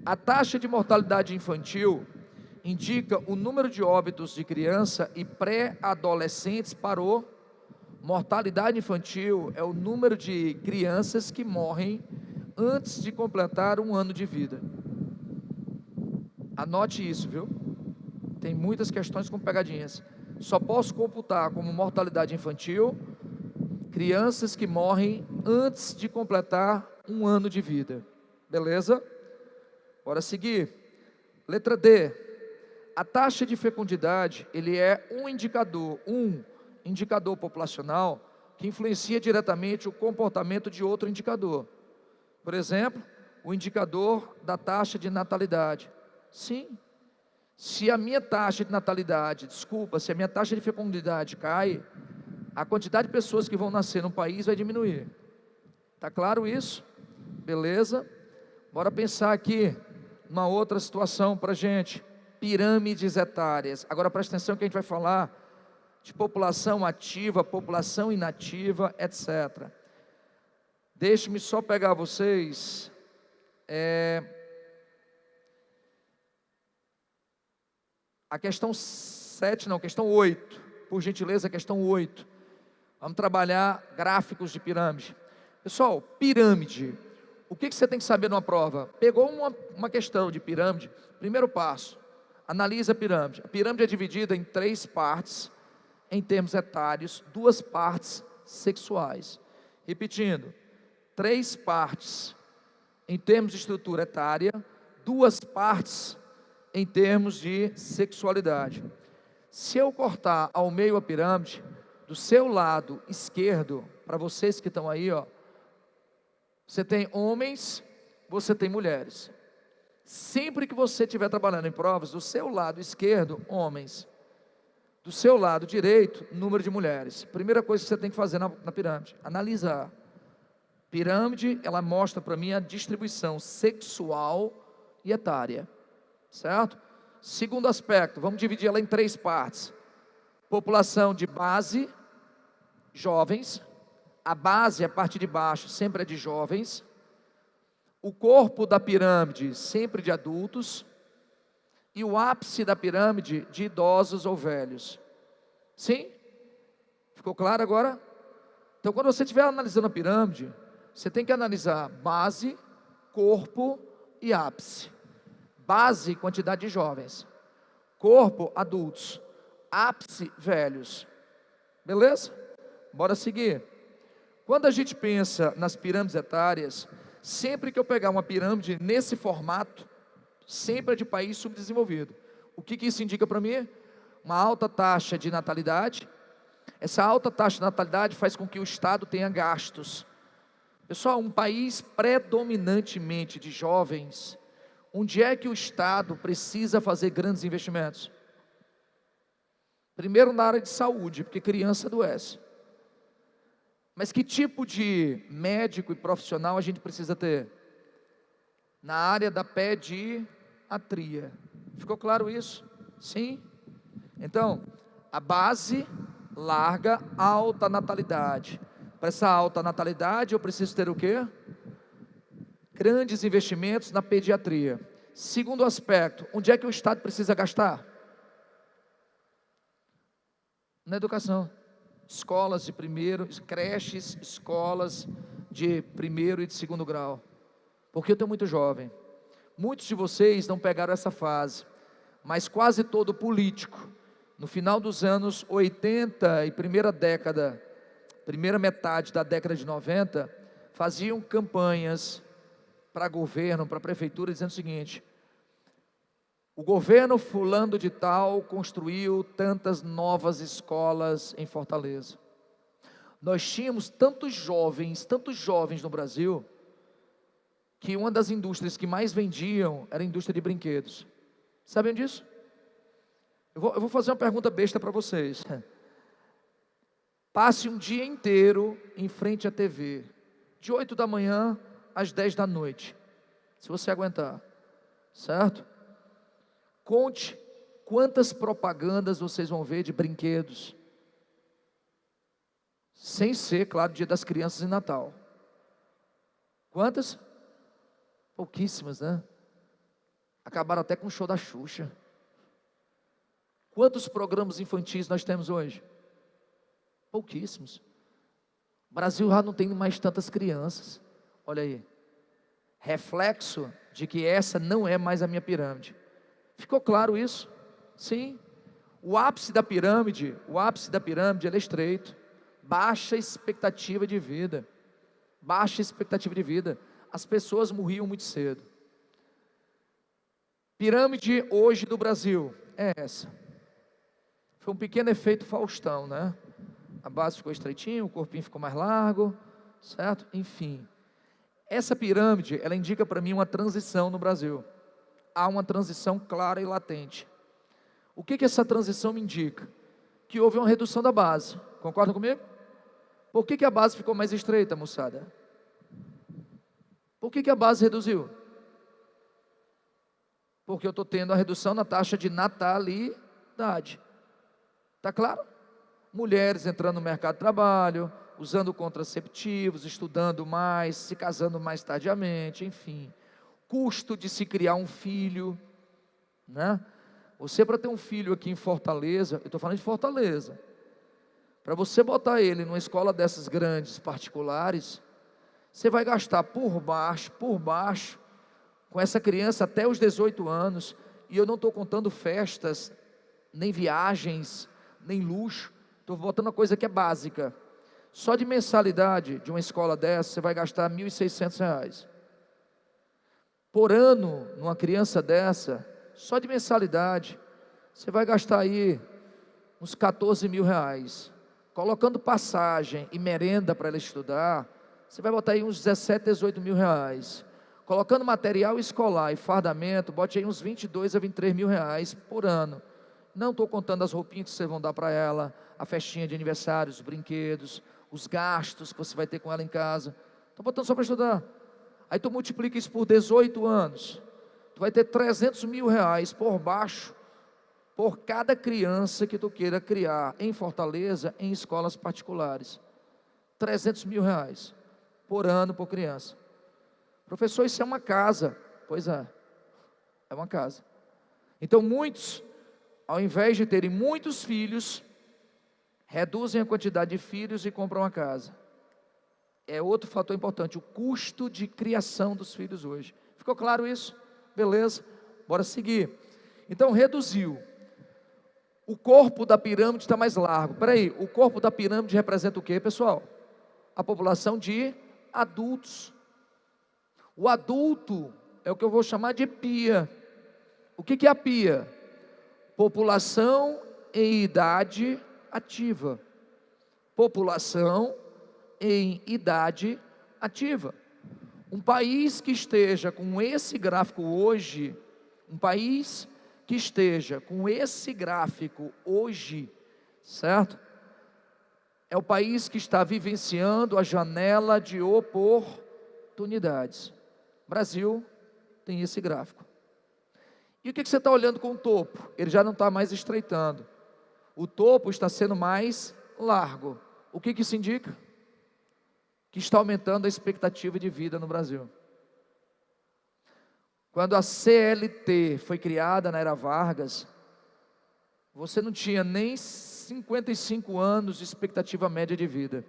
A taxa de mortalidade infantil indica o número de óbitos de criança e pré-adolescentes parou. Mortalidade infantil é o número de crianças que morrem antes de completar um ano de vida. Anote isso, viu? Tem muitas questões com pegadinhas. Só posso computar como mortalidade infantil crianças que morrem antes de completar 1 ano de vida. Beleza? Bora seguir. Letra D. A taxa de fecundidade, ele é um indicador populacional que influencia diretamente o comportamento de outro indicador. Por exemplo, o indicador da taxa de natalidade. Sim. Se a minha taxa de fecundidade cai, a quantidade de pessoas que vão nascer no país vai diminuir. Tá claro isso? Beleza? Bora pensar aqui numa outra situação para gente. Pirâmides etárias. Agora presta atenção que a gente vai falar de população ativa, população inativa, etc. Deixe-me só pegar vocês. A questão 7, não, questão 8. Por gentileza, questão 8. Vamos trabalhar gráficos de pirâmide. Pessoal, pirâmide. O que você tem que saber numa prova? Pegou uma questão de pirâmide. Primeiro passo, analisa a pirâmide. A pirâmide é dividida em 3 partes, em termos etários, 2 partes sexuais. Repetindo, 3 partes em termos de estrutura etária, 2 partes em termos de sexualidade. Se eu cortar ao meio a pirâmide, do seu lado esquerdo, para vocês que estão aí, ó, você tem homens, você tem mulheres. Sempre que você estiver trabalhando em provas, do seu lado esquerdo, homens. Do seu lado direito, número de mulheres. Primeira coisa que você tem que fazer na pirâmide, analisar. Pirâmide, ela mostra para mim a distribuição sexual e etária. Certo? Segundo aspecto, vamos dividir ela em 3 partes. População de base, jovens. A base, a parte de baixo, sempre é de jovens. O corpo da pirâmide, sempre de adultos. E o ápice da pirâmide, de idosos ou velhos. Sim? Ficou claro agora? Então, quando você estiver analisando a pirâmide, você tem que analisar base, corpo e ápice. Base, quantidade de jovens. Corpo, adultos. Ápice, velhos. Beleza? Bora seguir. Quando a gente pensa nas pirâmides etárias, sempre que eu pegar uma pirâmide nesse formato, sempre é de país subdesenvolvido. O que isso indica para mim? Uma alta taxa de natalidade. Essa alta taxa de natalidade faz com que o Estado tenha gastos. Pessoal, um país predominantemente de jovens, onde é que o Estado precisa fazer grandes investimentos? Primeiro na área de saúde, porque criança adoece. Mas que tipo de médico e profissional a gente precisa ter? Na área da pediatria. Ficou claro isso? Sim? Então, a base, larga, alta natalidade. Para essa alta natalidade eu preciso ter o quê? Grandes investimentos na pediatria. Segundo aspecto, onde é que o Estado precisa gastar? Na educação. Escolas de primeiro, creches, escolas de primeiro e de segundo grau. Porque eu tenho muito jovem. Muitos de vocês não pegaram essa fase, mas quase todo político, no final dos anos 80 e primeira metade da década de 90, faziam campanhas para governo, para prefeitura, dizendo o seguinte: o governo fulano de tal construiu tantas novas escolas em Fortaleza. Nós tínhamos tantos jovens no Brasil, que uma das indústrias que mais vendiam era a indústria de brinquedos. Sabem disso? Eu vou fazer uma pergunta besta para vocês. Passe um dia inteiro em frente à TV, de 8 da manhã às 10 da noite, se você aguentar, certo? Conte quantas propagandas vocês vão ver de brinquedos, sem ser, claro, Dia das Crianças e Natal. Quantas? Pouquíssimas, né? Acabaram até com o show da Xuxa. Quantos programas infantis nós temos hoje? Pouquíssimos. O Brasil já não tem mais tantas crianças. Olha aí. Reflexo de que essa não é mais a minha pirâmide. Ficou claro isso? Sim. O ápice da pirâmide, ele é estreito. Baixa expectativa de vida. Baixa expectativa de vida. As pessoas morriam muito cedo. Pirâmide hoje do Brasil é essa. Foi um pequeno efeito Faustão, né? A base ficou estreitinha, o corpinho ficou mais largo, certo? Enfim. Essa pirâmide, ela indica para mim uma transição no Brasil. Há uma transição clara e latente. O que essa transição me indica? Que houve uma redução da base. Concorda comigo? Por que a base ficou mais estreita, moçada? Por que a base reduziu? Porque eu estou tendo a redução na taxa de natalidade. Está claro? Mulheres entrando no mercado de trabalho, usando contraceptivos, estudando mais, se casando mais tardiamente, enfim. Custo de se criar um filho, né? Você, para ter um filho aqui em Fortaleza, eu estou falando de Fortaleza, para você botar ele numa escola dessas grandes particulares, você vai gastar por baixo, com essa criança até os 18 anos, e eu não estou contando festas, nem viagens, nem luxo, estou botando uma coisa que é básica. Só de mensalidade de uma escola dessa, você vai gastar R$ 1.600. Por ano, numa criança dessa, só de mensalidade, você vai gastar aí uns R$ 14 mil. Colocando passagem e merenda para ela estudar, você vai botar aí uns 17, 18 mil reais. Colocando material escolar e fardamento, bote aí uns 22 a 23 mil reais por ano. Não estou contando as roupinhas que vocês vão dar para ela, a festinha de aniversário, os brinquedos, os gastos que você vai ter com ela em casa. Estou botando só para estudar. Aí tu multiplica isso por 18 anos. Tu vai ter 300 mil reais por baixo, por cada criança que tu queira criar em Fortaleza, em escolas particulares. 300 mil reais por ano, por criança. Professor, isso é uma casa. Pois é uma casa. Então muitos, ao invés de terem muitos filhos, reduzem a quantidade de filhos e compram uma casa. É outro fator importante, o custo de criação dos filhos hoje. Ficou claro isso? Beleza, bora seguir. Então reduziu. O corpo da pirâmide está mais largo. Espera aí, o corpo da pirâmide representa o que, pessoal? A população de adultos. O adulto é o que eu vou chamar de PIA. O que é a PIA? População em idade ativa. População em idade ativa. Um país que esteja com esse gráfico hoje, certo? É o país que está vivenciando a janela de oportunidades. Brasil tem esse gráfico. E o que você está olhando com o topo? Ele já não está mais estreitando. O topo está sendo mais largo. O que isso indica? Que está aumentando a expectativa de vida no Brasil. Quando a CLT foi criada na era Vargas, você não tinha nem 55 anos de expectativa média de vida.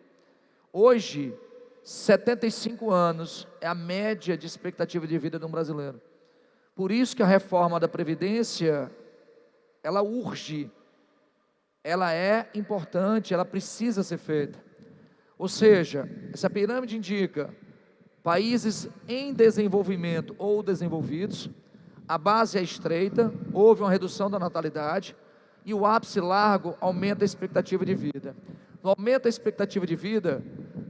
Hoje, 75 anos é a média de expectativa de vida de um brasileiro. Por isso que a reforma da Previdência, ela urge, ela é importante, ela precisa ser feita. Ou seja, essa pirâmide indica países em desenvolvimento ou desenvolvidos, a base é estreita, houve uma redução da natalidade, e o ápice largo aumenta a expectativa de vida. No aumento da expectativa de vida,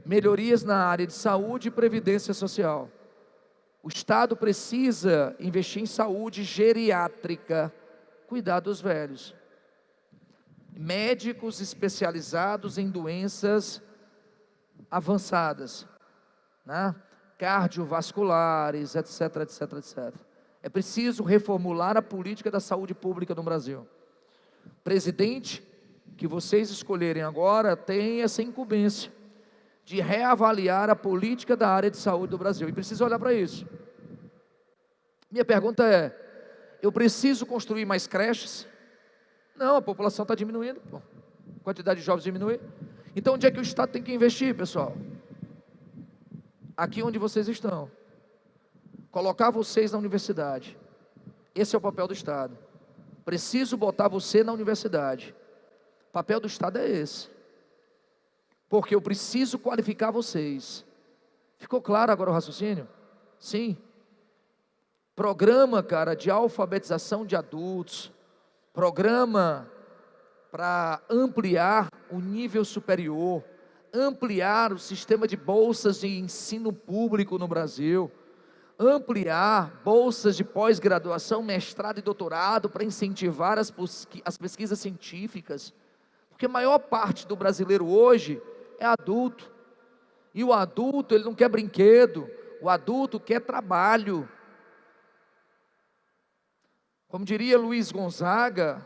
melhorias na área de saúde e previdência social. O Estado precisa investir em saúde geriátrica, cuidar dos velhos. Médicos especializados em doenças avançadas, né? Cardiovasculares, etc, etc, etc. É preciso reformular a política da saúde pública no Brasil. Presidente que vocês escolherem agora tem essa incumbência de reavaliar a política da área de saúde do Brasil, e precisa olhar para isso. Minha pergunta é: eu preciso construir mais creches? Não, a população está diminuindo, pô. A quantidade de jovens diminui. Então onde é que o Estado tem que investir, pessoal? Aqui onde vocês estão. Colocar vocês na universidade. Esse é o papel do Estado. Preciso botar você na universidade. O papel do Estado é esse. Porque eu preciso qualificar vocês. Ficou claro agora o raciocínio? Sim. Programa, cara, de alfabetização de adultos. Programa para ampliar o nível superior. Ampliar o sistema de bolsas de ensino público no Brasil. Ampliar bolsas de pós-graduação, mestrado e doutorado para incentivar as pesquisas científicas. Porque a maior parte do brasileiro hoje é adulto. E o adulto, ele não quer brinquedo. O adulto quer trabalho. Como diria Luiz Gonzaga,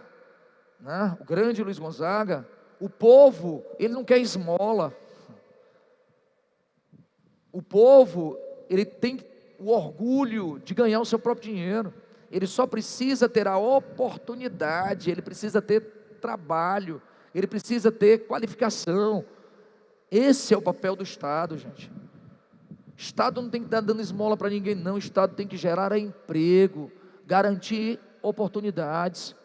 né, o grande Luiz Gonzaga, o povo, ele não quer esmola. O povo, ele tem o orgulho de ganhar o seu próprio dinheiro. Ele só precisa ter a oportunidade, ele precisa ter trabalho, ele precisa ter qualificação. Esse é o papel do Estado, gente. O Estado não tem que estar dando esmola para ninguém, não. O Estado tem que gerar emprego, garantir oportunidades,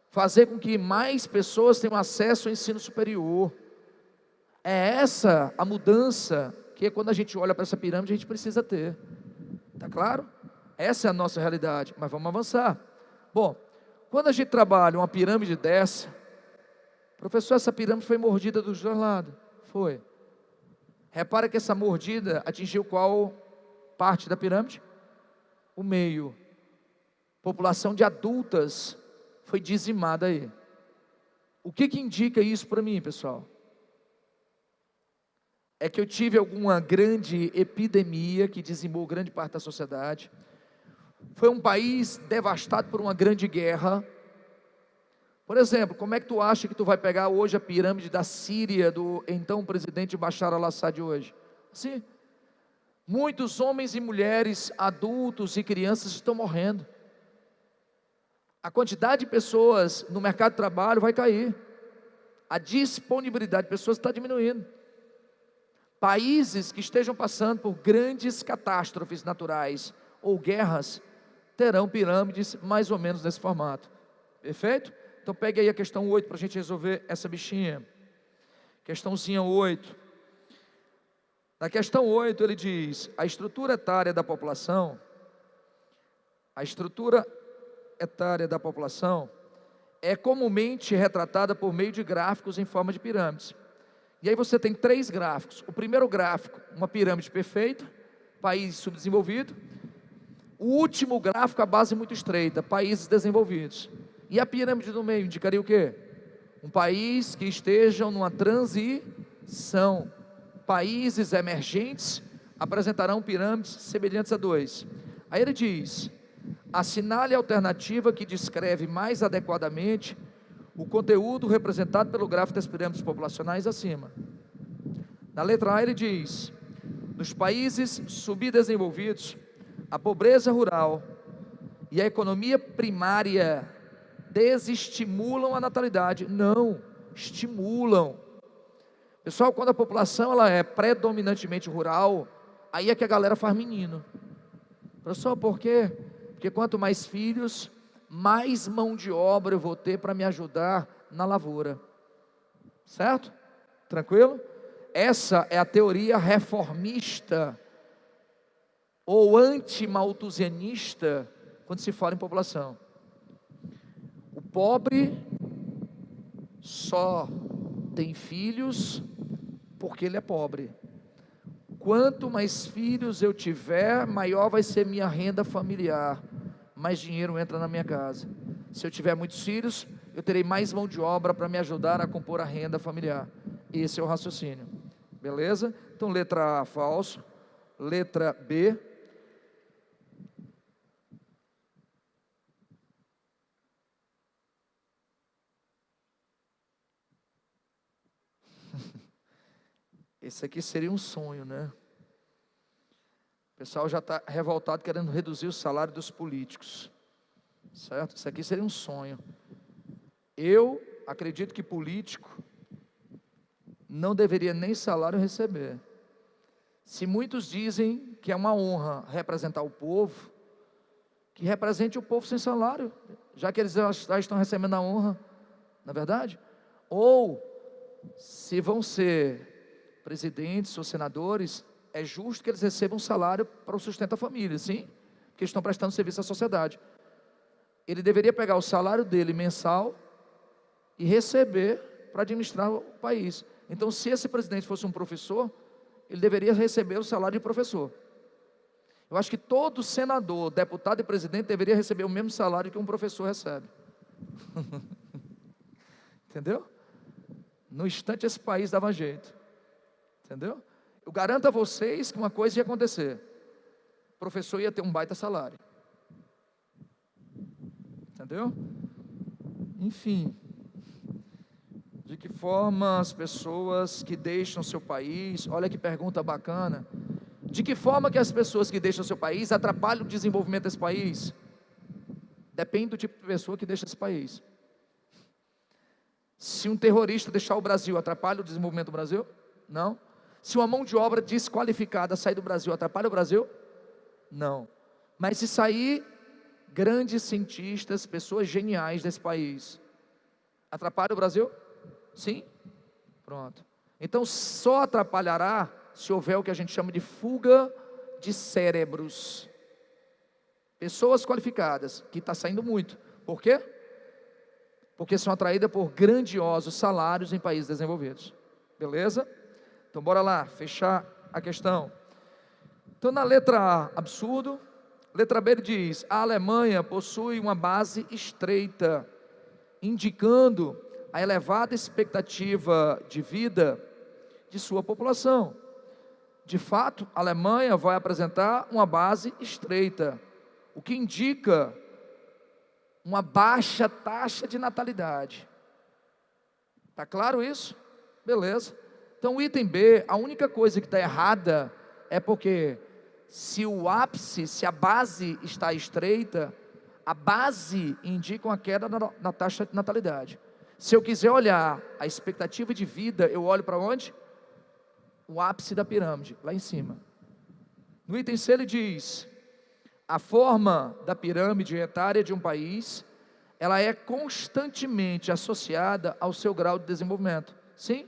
fazer com que mais pessoas tenham acesso ao ensino superior. É essa a mudança que, quando a gente olha para essa pirâmide, a gente precisa ter. Está claro? Essa é a nossa realidade, mas vamos avançar. Bom, quando a gente trabalha uma pirâmide dessa, professor, essa pirâmide foi mordida dos dois lados. Foi. Repara que essa mordida atingiu qual parte da pirâmide? O meio. População de adultas foi dizimada aí. O que indica isso para mim, pessoal? É que eu tive alguma grande epidemia que dizimou grande parte da sociedade. Foi um país devastado por uma grande guerra. Por exemplo, como é que tu acha que tu vai pegar hoje a pirâmide da Síria, do então presidente Bashar al-Assad hoje? Sim. Muitos homens e mulheres, adultos e crianças estão morrendo. A quantidade de pessoas no mercado de trabalho vai cair. A disponibilidade de pessoas está diminuindo. Países que estejam passando por grandes catástrofes naturais ou guerras, terão pirâmides mais ou menos nesse formato. Perfeito? Então pegue aí a questão 8 para a gente resolver essa bichinha. Questãozinha 8. Na questão 8 ele diz: a estrutura etária da população, é comumente retratada por meio de gráficos em forma de pirâmides. E aí você tem 3 gráficos. O primeiro gráfico, uma pirâmide perfeita, país subdesenvolvido. O último gráfico, a base muito estreita, países desenvolvidos. E a pirâmide do meio indicaria o quê? Um país que esteja numa transição. Países emergentes apresentarão pirâmides semelhantes a 2. Aí ele diz: assinale a alternativa que descreve mais adequadamente o conteúdo representado pelo gráfico das pirâmides populacionais acima. Na letra A ele diz: nos países subdesenvolvidos, a pobreza rural e a economia primária desestimulam a natalidade. Não, estimulam. Pessoal, quando a população ela é predominantemente rural, aí é que a galera faz menino. Professor, por quê? Porque quanto mais filhos, mais mão de obra eu vou ter para me ajudar na lavoura. Certo? Tranquilo? Essa é a teoria reformista ou anti-malthusianista quando se fala em população. O pobre só tem filhos porque ele é pobre. Quanto mais filhos eu tiver, maior vai ser minha renda familiar, mais dinheiro entra na minha casa. Se eu tiver muitos filhos, eu terei mais mão de obra para me ajudar a compor a renda familiar. Esse é o raciocínio. Beleza? Então letra A, falso. Letra B. Esse aqui seria um sonho, né? O pessoal já está revoltado querendo reduzir o salário dos políticos. Certo? Isso aqui seria um sonho. Eu acredito que político não deveria nem salário receber. Se muitos dizem que é uma honra representar o povo, que represente o povo sem salário, já que eles já estão recebendo a honra, na verdade? Ou, se vão ser presidentes ou senadores, é justo que eles recebam um salário para o sustento da família, sim? Porque estão prestando serviço à sociedade. Ele deveria pegar o salário dele mensal e receber para administrar o país. Então, se esse presidente fosse um professor, ele deveria receber o salário de professor. Eu acho que todo senador, deputado e presidente deveria receber o mesmo salário que um professor recebe. Entendeu? No instante esse país dava jeito. Entendeu? Eu garanto a vocês que uma coisa ia acontecer. O professor ia ter um baita salário. Entendeu? Enfim. De que forma as pessoas que deixam seu país, olha que pergunta bacana. De que forma que as pessoas que deixam seu país atrapalham o desenvolvimento desse país? Depende do tipo de pessoa que deixa esse país. Se um terrorista deixar o Brasil, atrapalha o desenvolvimento do Brasil? Não. Se uma mão de obra desqualificada sair do Brasil, atrapalha o Brasil? Não. Mas se sair grandes cientistas, pessoas geniais desse país, atrapalha o Brasil? Sim? Pronto. Então só atrapalhará se houver o que a gente chama de fuga de cérebros. Pessoas qualificadas, que está saindo muito. Por quê? Porque são atraídas por grandiosos salários em países desenvolvidos. Beleza? Então bora lá, fechar a questão. Então na letra A, absurdo. Letra B ele diz, a Alemanha possui uma base estreita, indicando a elevada expectativa de vida de sua população. De fato, a Alemanha vai apresentar uma base estreita, o que indica uma baixa taxa de natalidade. Está claro isso? Beleza. Então o item B, a única coisa que está errada é porque se o ápice, se a base está estreita, a base indica uma queda na taxa de natalidade. Se eu quiser olhar a expectativa de vida, eu olho para onde? O ápice da pirâmide, lá em cima. No item C ele diz, a forma da pirâmide etária de um país, ela é constantemente associada ao seu grau de desenvolvimento. Sim?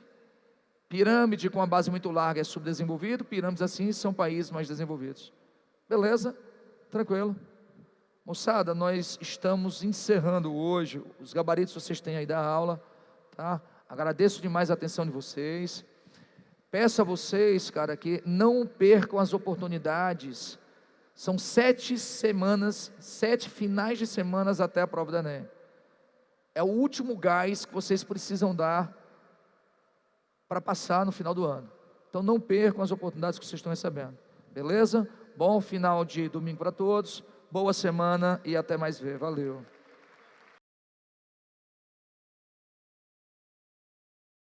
Pirâmide com a base muito larga é subdesenvolvido, pirâmides assim são países mais desenvolvidos. Beleza? Tranquilo. Moçada, nós estamos encerrando hoje, os gabaritos vocês têm aí da aula, tá? Agradeço demais a atenção de vocês. Peço a vocês, cara, que não percam as oportunidades. São 7 semanas, 7 finais de semanas até a prova da Enem. É o último gás que vocês precisam dar para passar no final do ano. Então não percam as oportunidades que vocês estão recebendo. Beleza? Bom final de domingo para todos. Boa semana e até mais ver. Valeu.